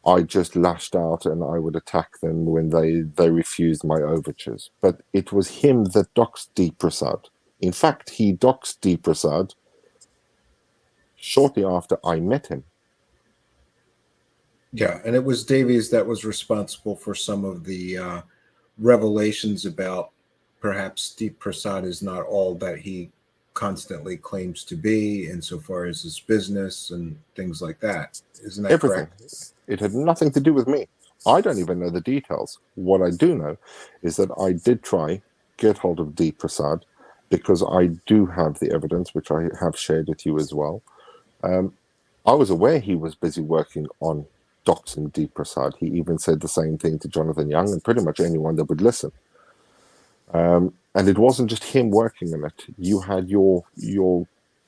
I just lashed out and I would attack them when they refused my overtures. But it was him that doxed D. Prasad. In fact, he doxed D. Prasad shortly after I met him. Yeah, and it was Davies that was responsible for some of the revelations about perhaps Deep Prasad is not all that he constantly claims to be insofar as his business and things like that. Isn't that Everything. correct? It had nothing to do with me. I don't even know the details. What I do know is that I did try get hold of D. Prasad because I do have the evidence, which I have shared with you as well. I was aware he was busy working on doxing Deep Prasad. He even said the same thing to Jonathan Young and pretty much anyone that would listen. And it wasn't just him working on it. You had your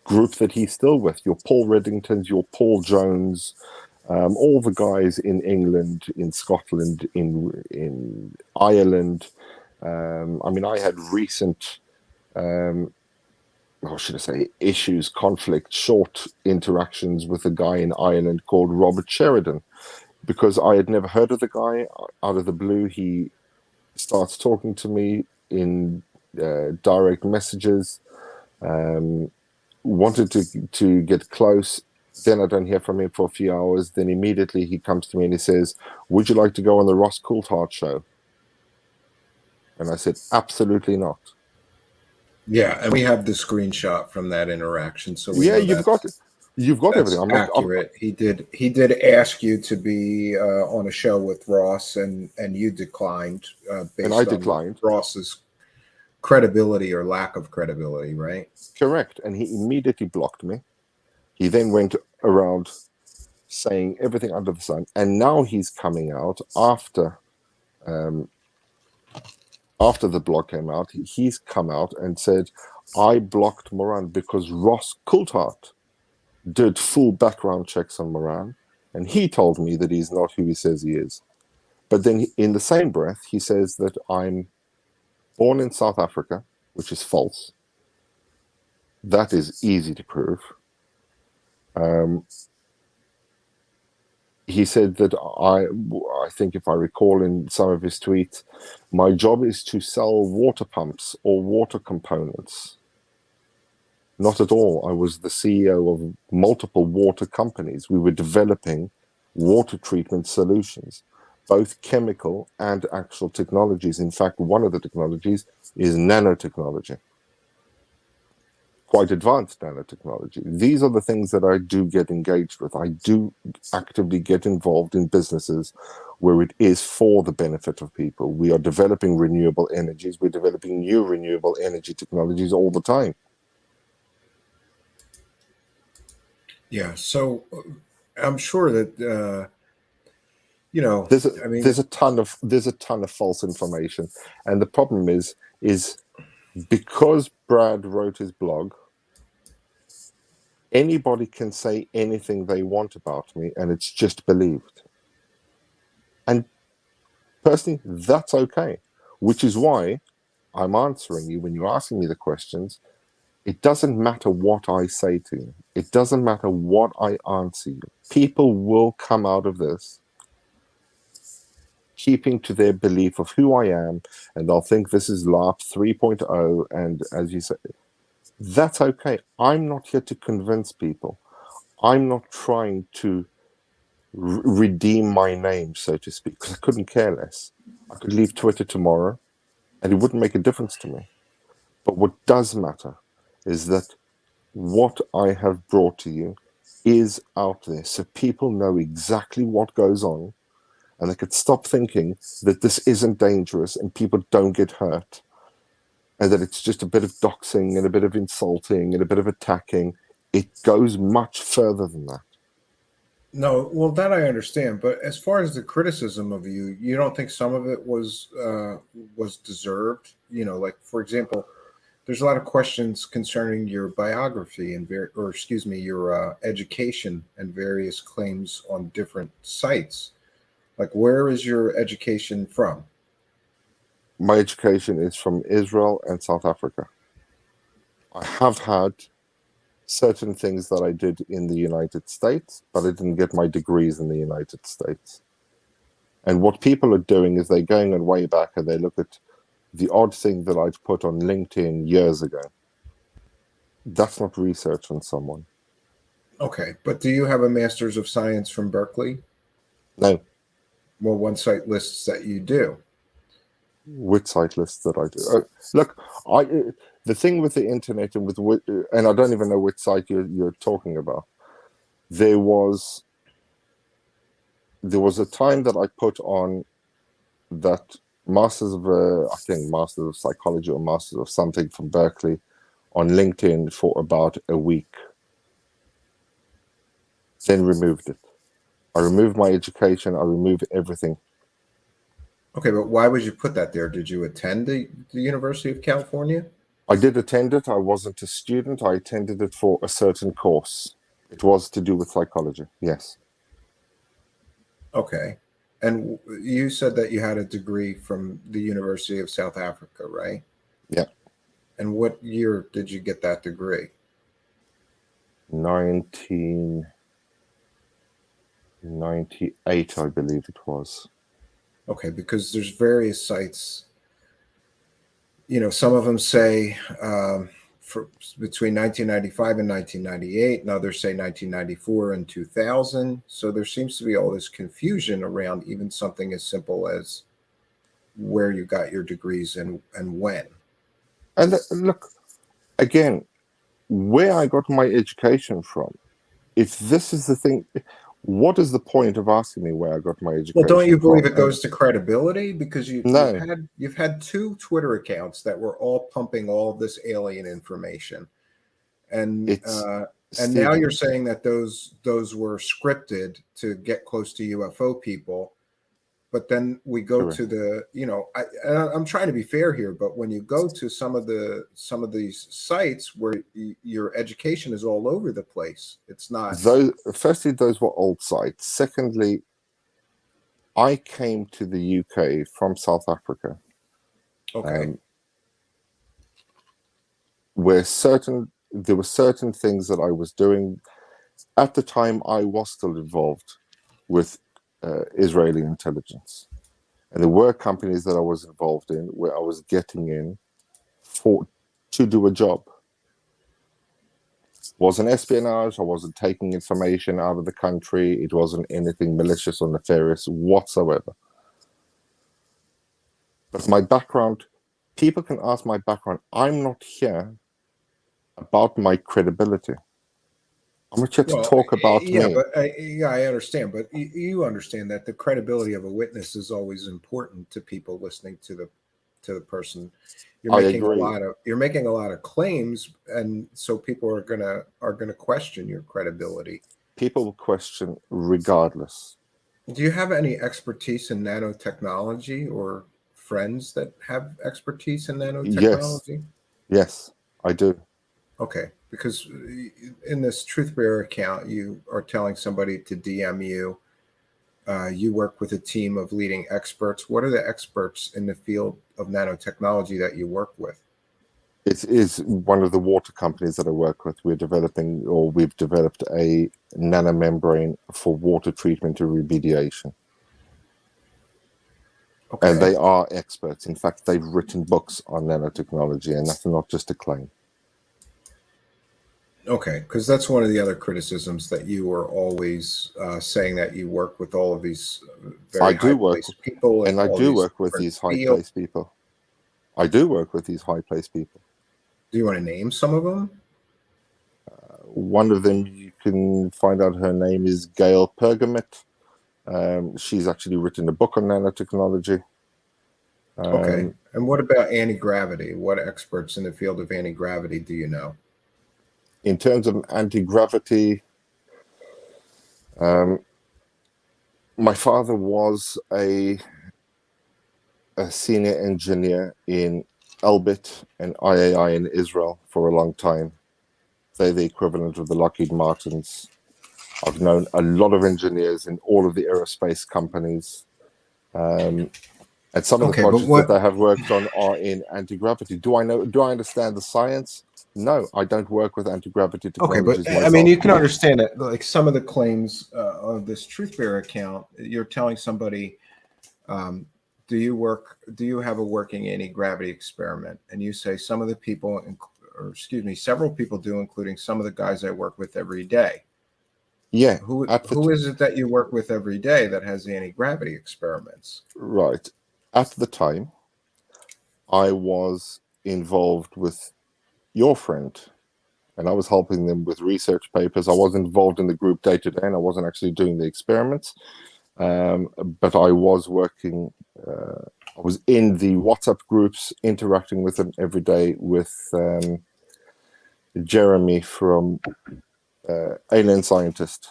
group that he's still with, your Paul Reddingtons, your Paul Jones, all the guys in England, in Scotland, in Ireland. I mean, I had recent, how should I say, issues, conflict, short interactions with a guy in Ireland called Robert Sheridan, because I had never heard of the guy. Out of the blue, he starts talking to me in direct messages, wanted to get close. Then I don't hear from him for a few hours. Then immediately he comes to me and he says, "Would you like to go on the Ross Coulthard show?" And I said, "Absolutely not." Yeah, and we have the screenshot from that interaction, so we Yeah, know you've got that's everything. I'm not. accurate. He did ask you to be on a show with Ross, and you declined And I based on declined. Ross's credibility or lack of credibility, right? Correct. And he immediately blocked me. He then went around saying everything under the sun, and now he's coming out after the blog came out. He's come out and said, "I blocked Moran because Ross Coulthard did full background checks on Moran, and he told me that he's not who he says he is." But then in the same breath, he says that I'm born in South Africa, which is false. That is easy to prove. He said that I think if I recall in some of his tweets, my job is to sell water pumps or water components. Not at all. I was the CEO of multiple water companies. We were developing water treatment solutions, both chemical and actual technologies. In fact, one of the technologies is nanotechnology, quite advanced nanotechnology. These are the things that I do get engaged with. I do actively get involved in businesses where it is for the benefit of people. We are developing renewable energies. We're developing new renewable energy technologies all the time. Yeah. So I'm sure that you know, I mean, There's a ton of false information, and the problem is because Brad wrote his blog, anybody can say anything they want about me, and it's just believed. And personally, that's okay, which is why I'm answering you when you're asking me the questions. It doesn't matter what I say to you. It doesn't matter what I answer you. People will come out of this keeping to their belief of who I am, and they'll think this is LARP 3.0. And as you say, that's okay. I'm not here to convince people. I'm not trying to redeem my name, so to speak, because I couldn't care less. I could leave Twitter tomorrow and it wouldn't make a difference to me. But what does matter is that what I have brought to you is out there, so people know exactly what goes on, and they could stop thinking that this isn't dangerous and people don't get hurt, and that it's just a bit of doxing and a bit of insulting and a bit of attacking. It goes much further than that. no, well, that I understand. But as far as the criticism of you, you don't think some of it was deserved? You know, like for example, there's a lot of questions concerning your biography and your education and various claims on different sites. Like, where is your education from? My education is from Israel and South Africa. I have had certain things that I did in the United States, but I didn't get my degrees in the United States. And what people are doing is they're going on way back and they look at the odd thing that I'd put on LinkedIn years ago. That's not research on someone. Okay, but do you have a Master's of Science from Berkeley? No. Well, one site lists that you do. Which site lists that I do? Look, the thing with the internet and and I don't even know which site you're talking about. There was a time that I put on that Masters of I think Masters of Psychology or Masters of something from Berkeley. on LinkedIn for about a week, then removed it. I removed my education, I removed everything. Okay, but why would you put that there? Did you attend the University of California? I did attend it. I wasn't a student. I attended it for a certain course. It was to do with psychology, yes. Okay. And you said that you had a degree from the University of South Africa, right? Yeah. And what year did you get that degree? 1998, I believe it was. Okay, because there's various sites. Some of them say for between 1995 and 1998, and others say 1994 and 2000. So there seems to be all this confusion around even something as simple as where you got your degrees and when. And look, again, where I got my education from, if this is the thing, what is the point of asking me where I got my Well, don't you education believe from? it goes to credibility? Because No, you've had two Twitter accounts that were all pumping all this alien information, and it's and now Stephen. you're saying that those were scripted to get close to UFO people. But then we go Correct. to I'm trying to be fair here, but when you go to some of these sites where your education is all over the place, it's not. Firstly, those were old sites. Secondly, I came to the UK from South Africa, Okay. where there were certain things that I was doing at the time. I was still involved with Israeli intelligence, and there were companies that I was involved in where I was getting in to do a job. It wasn't espionage. I wasn't taking information out of the country. It wasn't anything malicious or nefarious whatsoever. But my background, people can ask my background. I'm not here about my credibility. I'm not here to Well, talk about yeah, me. but I understand, but you understand that the credibility of a witness is always important to people listening to the person. I agree. You're making a lot of claims, and so people are gonna question your credibility. People will question regardless. Do you have any expertise in nanotechnology or friends that have expertise in Yes, nanotechnology? yes, I do. Okay, because in this Truth Bearer account, you are telling somebody to DM you. You work with a team of leading experts. What are the experts in the field of nanotechnology that you work with? It is one of the water companies that I work with. We've developed a nanomembrane for water treatment and remediation. And Okay. they are experts. In fact, they've written books on nanotechnology, and that's not just a claim. Okay, because that's one of the other criticisms that you are always saying that you work with all of these I very do high work, placed people in and I all do these work with different these high fields. placed people. I do work with these high placed people. Do you want to name some of them? One of them, you can find out her name is Gail Pergamit. She's actually written a book on nanotechnology. Okay. And what about anti gravity? What experts in the field of anti gravity do you know? In terms of anti-gravity, my father was a senior engineer in Elbit and IAI in Israel for a long time. They're the equivalent of the Lockheed Martins. I've known a lot of engineers in all of the aerospace companies. And some of the Okay, but projects that what? they have worked on are in anti-gravity. Do I understand the science? No, I don't work with anti-gravity Okay, but technologies I mean, myself. you can understand that, like some of the claims of this Truth Bearer account, you're telling somebody, um, do you have a working anti gravity experiment? And you say some of the people, or excuse me, several people do, including some of the guys I work with every day. Yeah, Who is it that you work with every day that has anti gravity experiments? right. At the time, I was involved with your friend, and I was helping them with research papers. I was involved in the group day to day, and I wasn't actually doing the experiments. But I was working. I was in the WhatsApp groups, interacting with them every day with Jeremy from Alien Scientist,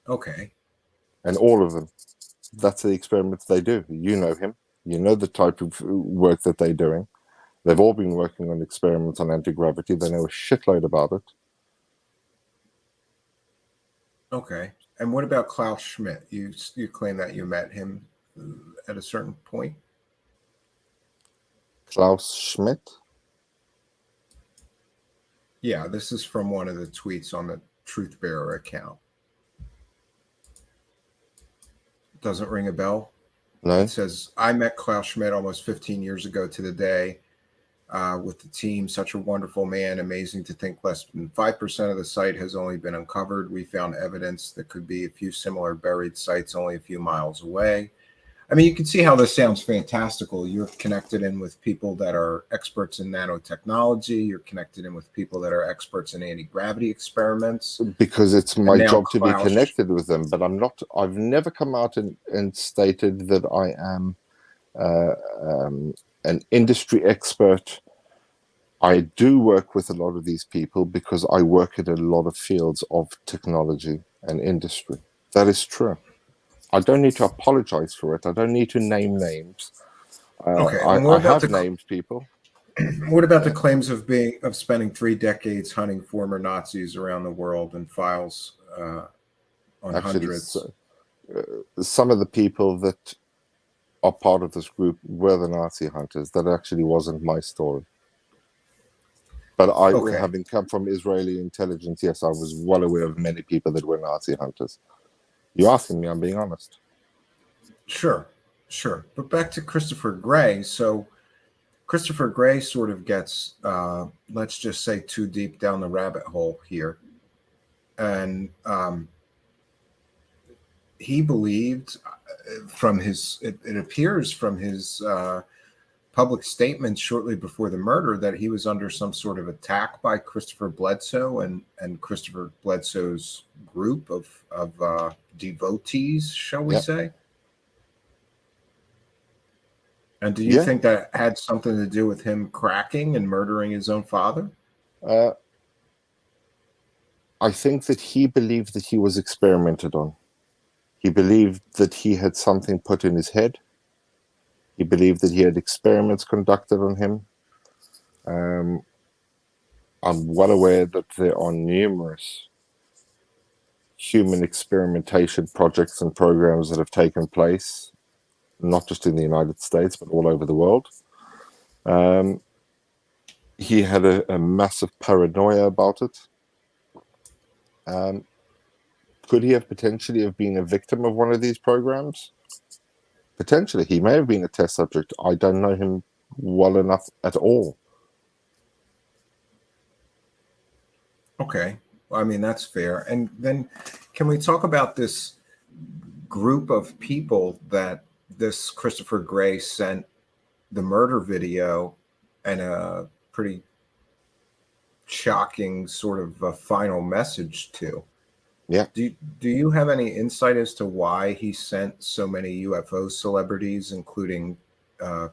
Okay. and all of them. That's the experiments they do. You know him. You know the type of work that they're doing. They've all been working on experiments on anti-gravity. They know a shitload about it. Okay. And what about Klaus Schmidt? You claim that you met him at a certain point? Klaus Schmidt? Yeah, this is from one of the tweets on the Truth Bearer account. Doesn't ring a bell? No? It says, I met Klaus Schmidt almost 15 years ago to the day with the team. Such a wonderful man. Amazing to think less than 5% of the site has only been uncovered. We found evidence that could be a few similar buried sites only a few miles away. I mean, you can see how this sounds fantastical. You're connected in with people that are experts in nanotechnology. You're connected in with people that are experts in anti-gravity experiments. Because it's And my now job to be Klaus. connected with them, but I'm not. I've never come out and stated that I am an industry expert. I do work with a lot of these people because I work in a lot of fields of technology and industry. That is true. I don't need to apologize for it. I don't need to name names. Okay, and I have named people. what about the claims of spending 3 decades hunting former Nazis around the world and files on Actually, hundreds? some of the people that are part of this group were the Nazi hunters. That actually wasn't my story. But I, Okay, having come from Israeli intelligence, yes, I was well aware of many people that were Nazi hunters. You're asking me, I'm being honest. sure. But back to Christopher Gray. So Christopher Gray sort of gets, let's just say, too deep down the rabbit hole here. And he believed from his, it appears from his public statements shortly before the murder that he was under some sort of attack by Christopher Bledsoe and Christopher Bledsoe's group of devotees, shall we Yeah. say? And do you Yeah. think that had something to do with him cracking and murdering his own father? I think that he believed that he was experimented on. He believed that he had something put in his head. He believed that he had experiments conducted on him. I'm well aware that there are numerous human experimentation projects and programs that have taken place, not just in the United States, but all over the world. He had a massive paranoia about it. Could he have potentially have been a victim of one of these programs? Potentially. He may have been a test subject. I don't know him well enough at all. Okay. Well, I mean, that's fair. And then can we talk about this group of people that this Christopher Gray sent the murder video and a pretty shocking sort of a final message to? Yeah. Do you have any insight as to why he sent so many UFO celebrities, including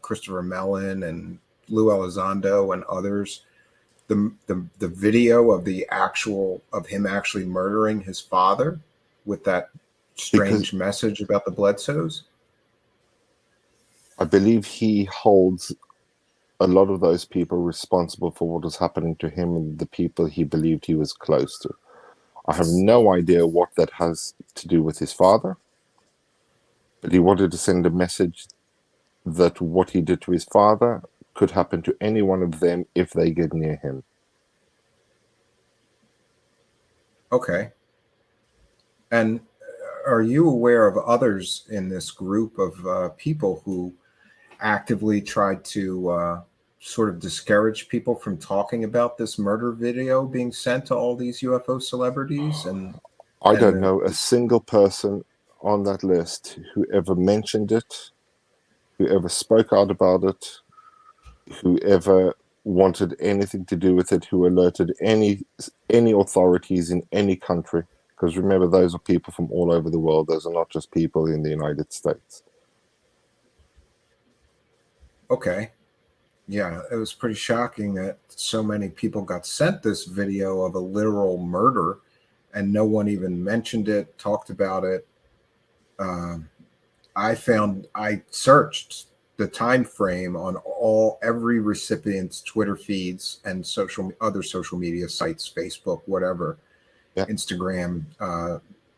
Christopher Mellon and Lou Elizondo and others, the video of him actually murdering his father with that Because strange message about the Bledsoes? I believe he holds a lot of those people responsible for what was happening to him and the people he believed he was close to. I have no idea what that has to do with his father, but he wanted to send a message that what he did to his father could happen to any one of them if they get near him. Okay. And are you aware of others in this group of people who actively tried to sort of discourage people from talking about this murder video being sent to all these UFO celebrities? I And don't know a single person on that list who ever mentioned it, who ever spoke out about it, who ever wanted anything to do with it, who alerted any authorities in any country. Because remember, those are people from all over the world. Those are not just people in the United States. okay. Yeah, it was pretty shocking that so many people got sent this video of a literal murder and no one even mentioned it, talked about it. Um, I searched the time frame on every recipient's Twitter feeds and other social media sites, Facebook, whatever, Yeah. Instagram,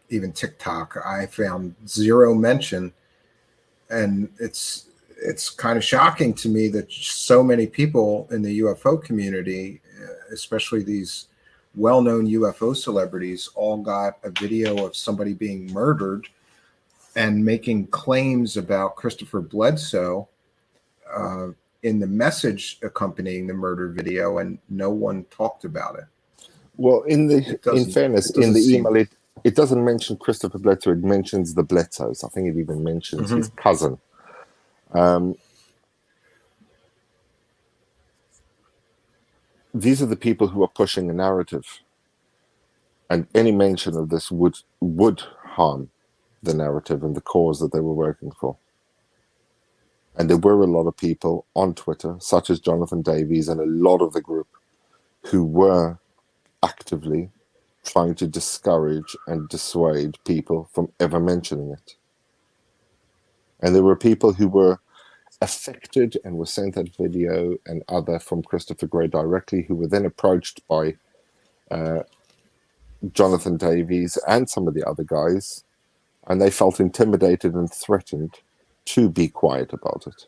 even TikTok. I found zero mention, and it's kind of shocking to me that so many people in the UFO community, especially these well-known UFO celebrities, all got a video of somebody being murdered and making claims about Christopher Bledsoe uh, in the message accompanying the murder video, and no one talked about it. Well, in fairness, It in doesn't the seem. email, it doesn't mention Christopher Bledsoe. It mentions the Bledsoes. I think it even mentions his cousin. These are the people who are pushing a narrative, and any mention of this would harm the narrative and the cause that they were working for. And there were a lot of people on Twitter, such as Jonathan Davies and a lot of the group, who were actively trying to discourage and dissuade people from ever mentioning it. And there were people who were affected and were sent that video and other from Christopher Gray directly, who were then approached by Jonathan Davies and some of the other guys, and they felt intimidated and threatened to be quiet about it.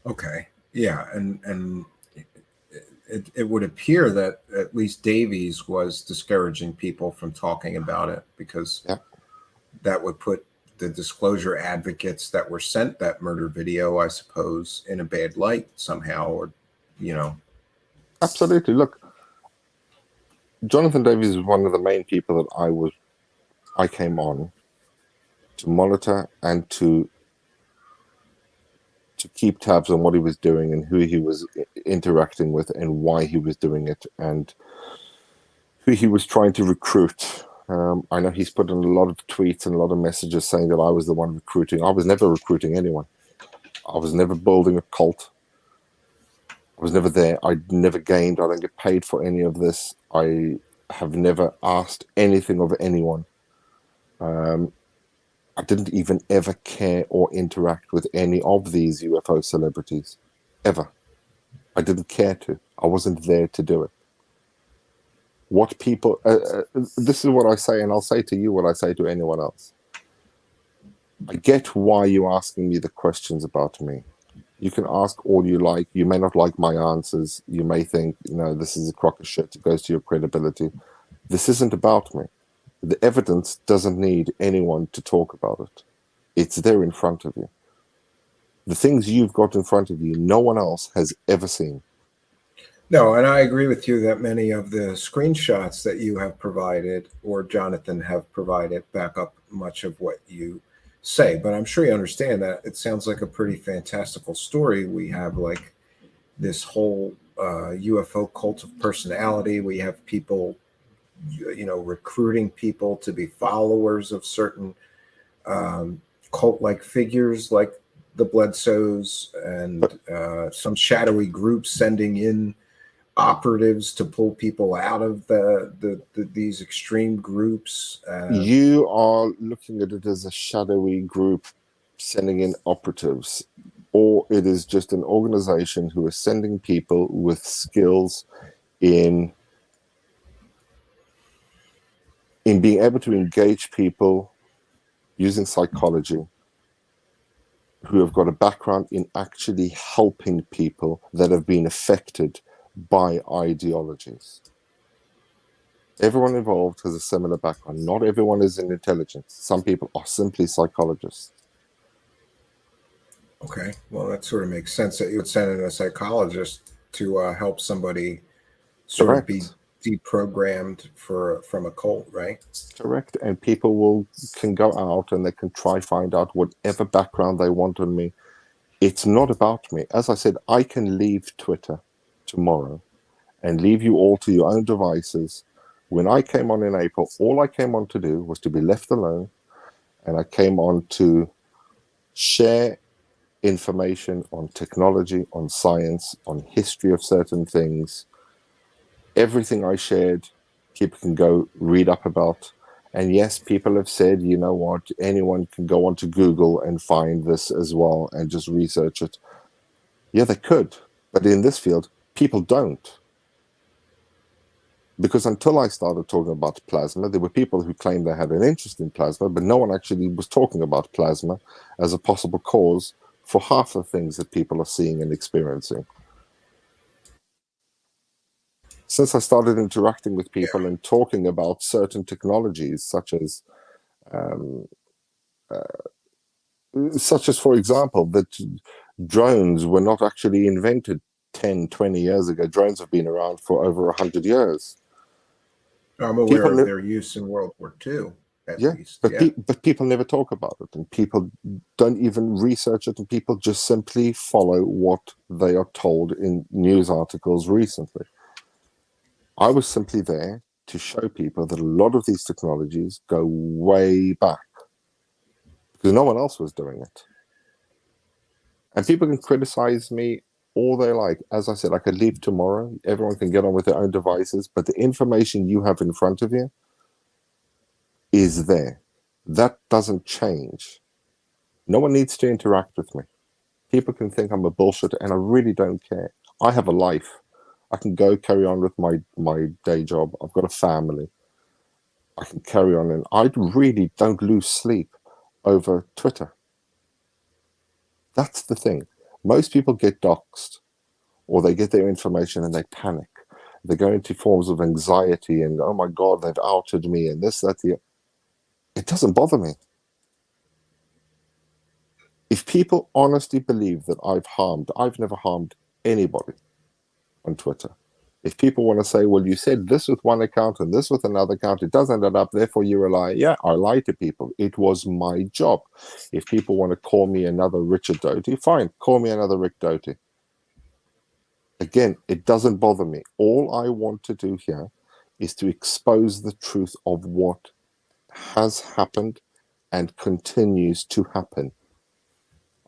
Okay, yeah, and it would appear that at least Davies was discouraging people from talking about it, because Yeah, that would put the disclosure advocates that were sent that murder video, I suppose, in a bad light somehow, or you know. absolutely. Look, Jonathan Davies was one of the main people that I came on to monitor and to keep tabs on what he was doing and who he was interacting with and why he was doing it and who he was trying to recruit. I know he's put in a lot of tweets and a lot of messages saying that I was the one recruiting. I was never recruiting anyone. I was never building a cult. I was never there. I never gained. I don't get paid for any of this. I have never asked anything of anyone. I didn't even ever care or interact with any of these UFO celebrities. Ever. I didn't care to. I wasn't there to do it. What people, this is what I say, and I'll say to you what I say to anyone else. I get why you're asking me the questions about me. You can ask all you like. You may not like my answers. You may think, this is a crock of shit. It goes to your credibility. This isn't about me. The evidence doesn't need anyone to talk about it. It's there in front of you. The things you've got in front of you, no one else has ever seen. No, and I agree with you that many of the screenshots that you have provided or Jonathan have provided back up much of what you say. But I'm sure you understand that it sounds like a pretty fantastical story. We have like this whole UFO cult of personality. We have people, recruiting people to be followers of certain cult-like figures like the Bledsoes, and some shadowy groups sending in operatives to pull people out of these extreme groups. You are looking at it as a shadowy group sending in operatives, or it is just an organization who is sending people with skills in being able to engage people using psychology, who have got a background in actually helping people that have been affected by ideologies. Everyone involved has a similar background. Not everyone is in intelligence. Some people are simply psychologists. Okay, well, that sort of makes sense that you would send in a psychologist to help somebody sort of be Correct. deprogrammed from a cult, right? Correct. And people can go out and they can try find out whatever background they want on me. It's not about me. As I said, I can leave Twitter tomorrow and leave you all to your own devices. When I came on in April, all I came on to do was to be left alone, and I came on to share information on technology, on science, on history of certain things. Everything I shared, people can go read up about. And yes, people have said, you know what, anyone can go onto Google and find this as well and just research it. Yeah, they could. But in this field, people don't. Because until I started talking about plasma, there were people who claimed they had an interest in plasma, but no one actually was talking about plasma as a possible cause for half the things that people are seeing and experiencing. Since I started interacting with people and talking about certain technologies, such as, for example, that drones were not actually invented 10, 20 years ago. Drones have been around for over 100 years. I'm aware People, of their use in World War II, at yeah, least. but Yeah. but people never talk about it, and people don't even research it, and people just simply follow what they are told in news articles recently. I was simply there to show people that a lot of these technologies go way back because no one else was doing it. And people can criticize me all they like. As I said, I could leave tomorrow. Everyone can get on with their own devices, but the information you have in front of you is there. That doesn't change. No one needs to interact with me. People can think I'm a bullshitter, and I really don't care. I have a life. I can go carry on with my day job. I've got a family. I can carry on, and I really don't lose sleep over Twitter. That's the thing. Most people get doxxed, or they get their information and they panic. They go into forms of anxiety and, oh my God, they've outed me and this, that, the. It doesn't bother me. If people honestly believe that I've never harmed anybody on Twitter. If people want to say, well, you said this with one account and this with another account, it doesn't add up, therefore you're a liar. Yeah, I lie to people. It was my job. If people want to call me another Richard Doty, fine, call me another Rick Doty. Again, it doesn't bother me. All I want to do here is to expose the truth of what has happened and continues to happen.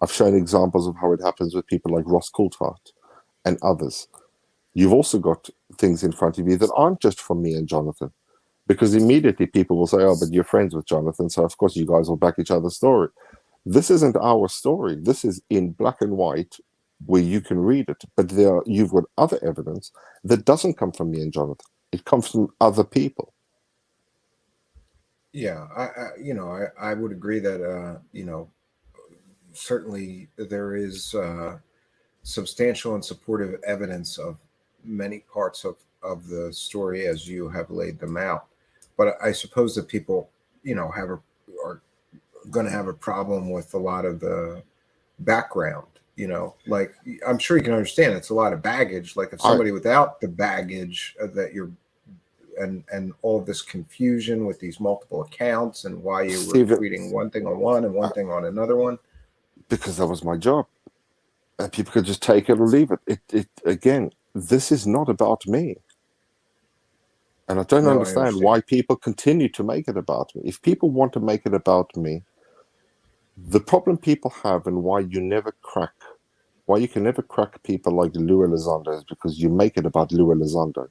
I've shown examples of how it happens with people like Ross Coulthart and others. You've also got things in front of you that aren't just from me and Jonathan, because immediately people will say, oh, but you're friends with Jonathan, so of course you guys will back each other's story. This isn't our story. This is in black and white where you can read it, but you've got other evidence that doesn't come from me and Jonathan. It comes from other people. Yeah, I would agree that certainly there is substantial and supportive evidence of many parts of the story as you have laid them out. But I suppose that people, are going to have a problem with a lot of the background. Like I'm sure you can understand, it's a lot of baggage. Like if I somebody without the baggage that you're and all of this confusion with these multiple accounts and why you were Stephen, tweeting one thing on one and one thing on another one. because that was my job, and people could just take it or leave it. It again, this is not about me. And I don't No, I understand why understand. people continue to make it about me. If people want to make it about me, the problem people have and why you can never crack people like Lou Elizondo is because you make it about Lou Elizondo.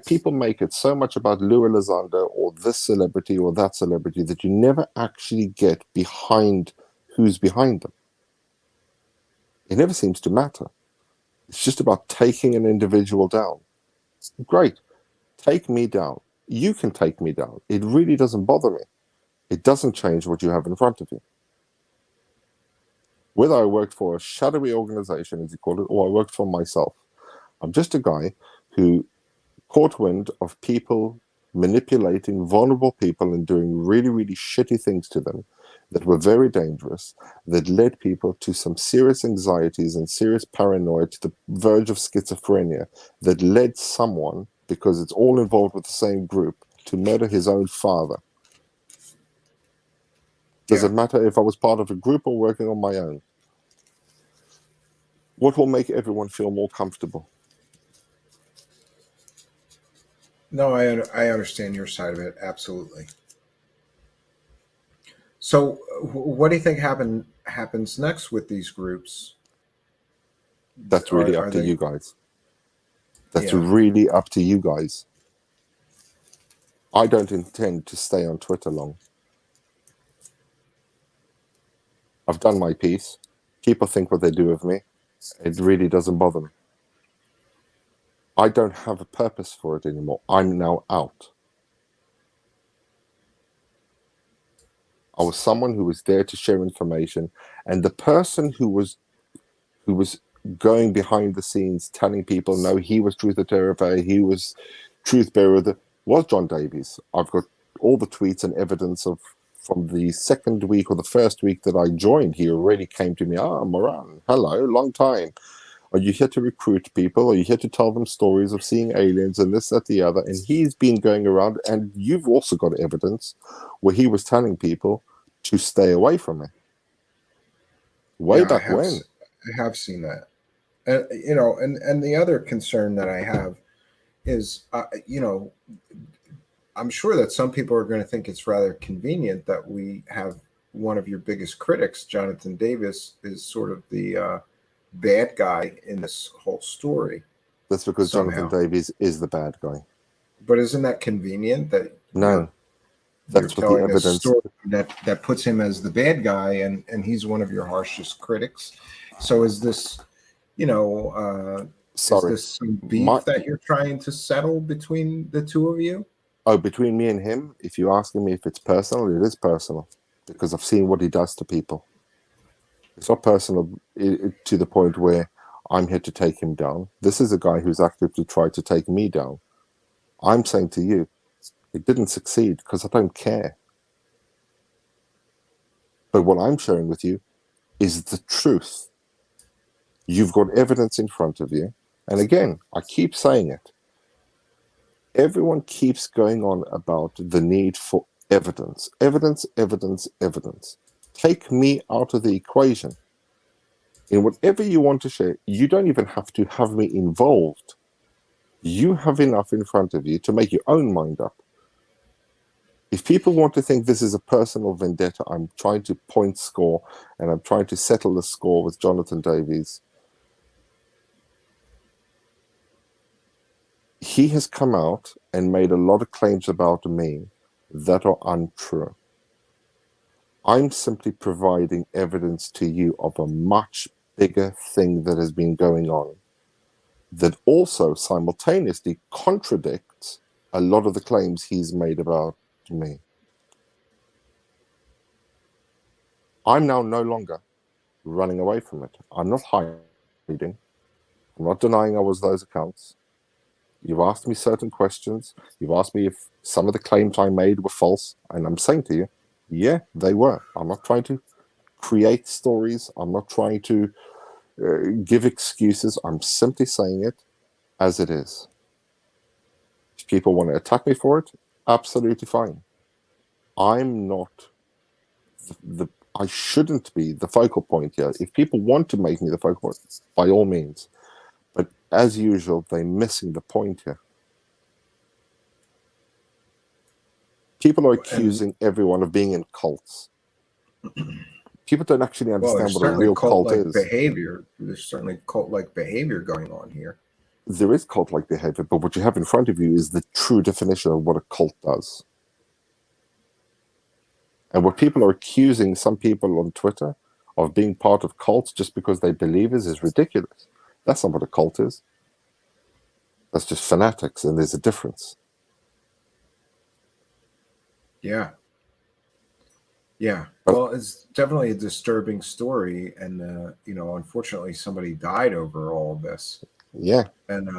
People make it so much about Lou Elizondo or this celebrity or that celebrity that you never actually get behind who's behind them. It never seems to matter. It's just about taking an individual down. Great. Take me down. You can take me down. It really doesn't bother me. It doesn't change what you have in front of you. Whether I worked for a shadowy organization, as you call it, or I worked for myself, I'm just a guy who caught wind of people manipulating vulnerable people and doing really, really shitty things to them that were very dangerous, that led people to some serious anxieties and serious paranoia to the verge of schizophrenia, that led someone, because it's all involved with the same group, to murder his own father. Does Yeah. it matter if I was part of a group or working on my own? What will make everyone feel more comfortable? No, I understand your side of it absolutely. So, what do you think happens next with these groups? That's really up Are to they? you guys. That's Yeah, really up to you guys. I don't intend to stay on Twitter long. I've done my piece. People think what they do of me. It really doesn't bother me. I don't have a purpose for it anymore. I'm now out. I was someone who was there to share information, and the person who was going behind the scenes telling people no, he was truth terrifier, he was truth bearer, was John Davies. I've got all the tweets and evidence of from the second week or the first week that I joined. He already came to me. Moran, hello, long time. Are you here to recruit people? Are you here to tell them stories of seeing aliens and this, that, the other? And he's been going around, and you've also got evidence where he was telling people to stay away from it. Way yeah, back when. I have seen that. And and the other concern that I have is, I'm sure that some people are going to think it's rather convenient that we have one of your biggest critics, Jonathan Davis, is sort of the bad guy in this whole story That's because Jonathan somehow. Davies is the bad guy. But isn't that convenient that No, you're that's what the telling a evidence. story that puts him as the bad guy, and he's one of your harshest critics? So is this, you know, is Sorry, this some my beef that you're trying to settle between the two of you? between me and him. If you're asking me if it's personal, it is personal because I've seen what he does to people. It's not personal to the point where I'm here to take him down. This is a guy who's actively tried to take me down. I'm saying to you, it didn't succeed because I don't care. But what I'm sharing with you is the truth. You've got evidence in front of you. And again, I keep saying it. Everyone keeps going on about the need for evidence. Evidence, evidence, evidence. Take me out of the equation. In whatever you want to share, you don't even have to have me involved. You have enough in front of you to make your own mind up. If people want to think this is a personal vendetta, I'm trying to point score and I'm trying to settle the score with Jonathan Davies. He has come out and made a lot of claims about me that are untrue. I'm simply providing evidence to you of a much bigger thing that has been going on that also simultaneously contradicts a lot of the claims he's made about me. I'm now no longer running away from it. I'm not hiding. I'm not denying I was those accounts. You've asked me certain questions. You've asked me if some of the claims I made were false. And I'm saying to you, yeah, they were. I'm not trying to create stories. I'm not trying to give excuses. I'm simply saying it as it is. If people want to attack me for it, absolutely fine. I'm not the I shouldn't be the focal point here. If people want to make me the focal point, by all means. But as usual, they're missing the point here. People are And accusing everyone of being in cults. People don't actually well, understand there's what a certainly real cult cult like is. behavior. There's certainly cult like behavior going on here. There is cult like behavior, but what you have in front of you is the true definition of what a cult does. And what people are accusing some people on Twitter of being part of cults just because they believe is ridiculous. That's not what a cult is. That's just fanatics, and there's a difference. Yeah. Yeah, But well, it's definitely a disturbing story, and unfortunately, somebody died over all of this. yeah, And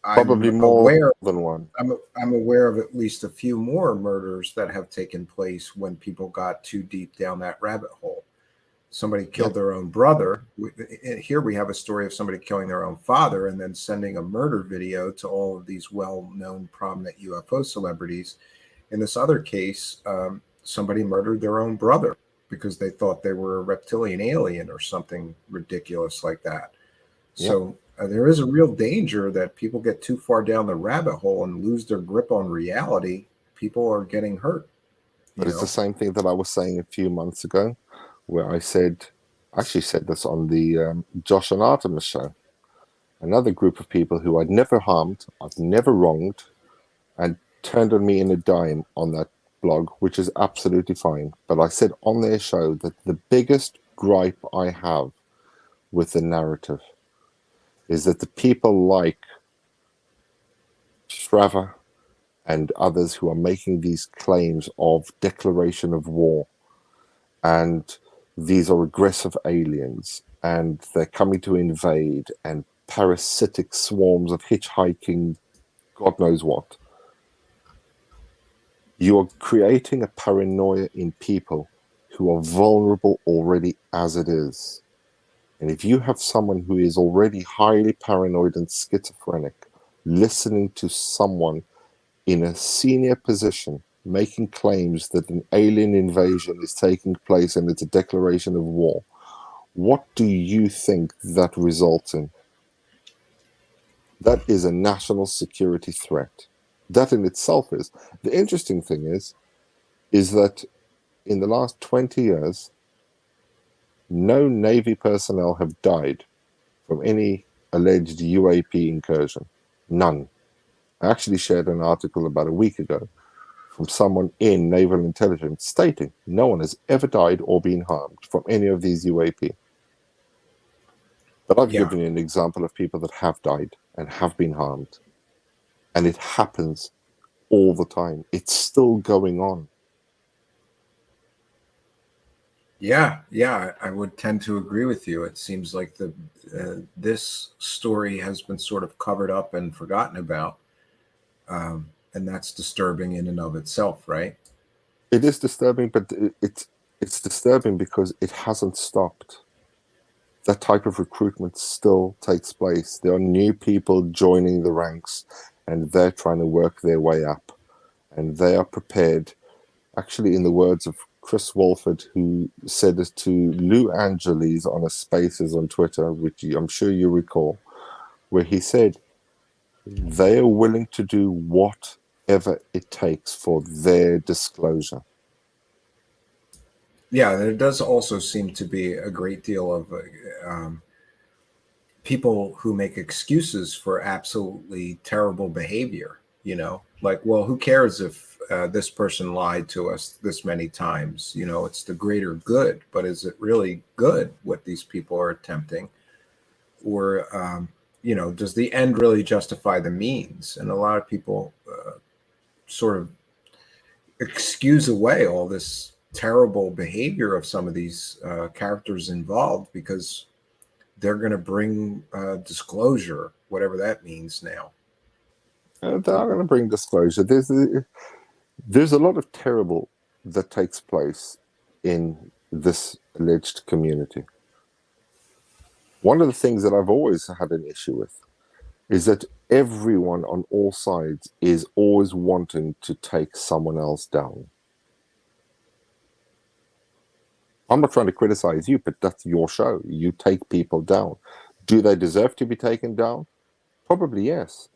probably I'm more aware than one. I'm aware of at least a few more murders that have taken place when people got too deep down that rabbit hole. Somebody Yeah, killed their own brother. Here we have a story of somebody killing their own father and then sending a murder video to all of these well-known, prominent UFO celebrities. In this other case, somebody murdered their own brother because they thought they were a reptilian alien or something ridiculous like that. yeah. So there is a real danger that people get too far down the rabbit hole and lose their grip on reality. People are getting hurt. But you it's the know? same thing that I was saying a few months ago, where I actually said this on the Josh and Artemis show. Another group of people who I'd never harmed, I've never wronged, and turned on me in a dime on that blog, which is absolutely fine. But I said on their show that the biggest gripe I have with the narrative is that the people like Shraver and others who are making these claims of declaration of war, and these are aggressive aliens and they're coming to invade, and parasitic swarms of hitchhiking God knows what. You are creating a paranoia in people who are vulnerable already as it is. And if you have someone who is already highly paranoid and schizophrenic listening to someone in a senior position making claims that an alien invasion is taking place and it's a declaration of war, what do you think that results in? That is a national security threat. That in itself is. The interesting thing is that in the last 20 years, no Navy personnel have died from any alleged UAP incursion. None. I actually shared an article about a week ago from someone in naval intelligence stating no one has ever died or been harmed from any of these UAP. But I've Yeah. given you an example of people that have died and have been harmed. And it happens all the time. It's still going on. Yeah, yeah, I would tend to agree with you. It seems like this story has been sort of covered up and forgotten about, and that's disturbing in and of itself, right? It is disturbing, but it's disturbing because it hasn't stopped. That type of recruitment still takes place. There are new people joining the ranks, and they're trying to work their way up, and they are prepared. Actually, in the words of Chris Walford, who said it to Lou Angeles on a Spaces on Twitter, which I'm sure you recall, where he said they are willing to do whatever it takes for their disclosure. Yeah, there does also seem to be a great deal of um, people who make excuses for absolutely terrible behavior. Like, well, who cares if this person lied to us this many times? It's the greater good, but is it really good what these people are attempting? Or, does the end really justify the means? And a lot of people sort of excuse away all this terrible behavior of some of these characters involved because they're going to bring disclosure, whatever that means now. They are going to bring disclosure. There's a lot of terrible that takes place in this alleged community. One of the things that I've always had an issue with is that everyone on all sides is always wanting to take someone else down. I'm not trying to criticize you, but that's your show. You take people down. Do they deserve to be taken down? Probably yes.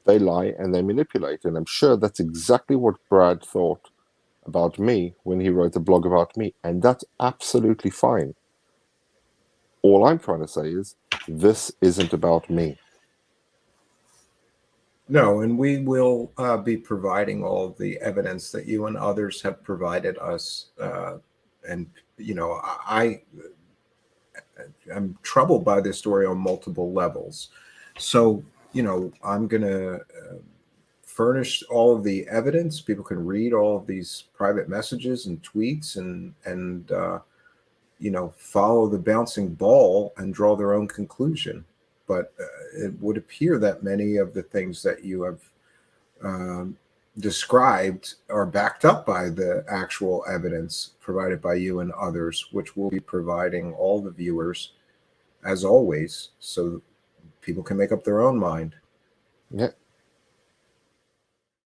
They lie and they manipulate. And I'm sure that's exactly what Brad thought about me when he wrote a blog about me. And that's absolutely fine. All I'm trying to say is this isn't about me. No, and we will be providing all of the evidence that you and others have provided us. And, I'm troubled by this story on multiple levels. So, I'm going to furnish all of the evidence. People can read all of these private messages and tweets and follow the bouncing ball and draw their own conclusion. But it would appear that many of the things that you have um, described are backed up by the actual evidence provided by you and others, which we'll be providing all the viewers as always, so people can make up their own mind. Yeah,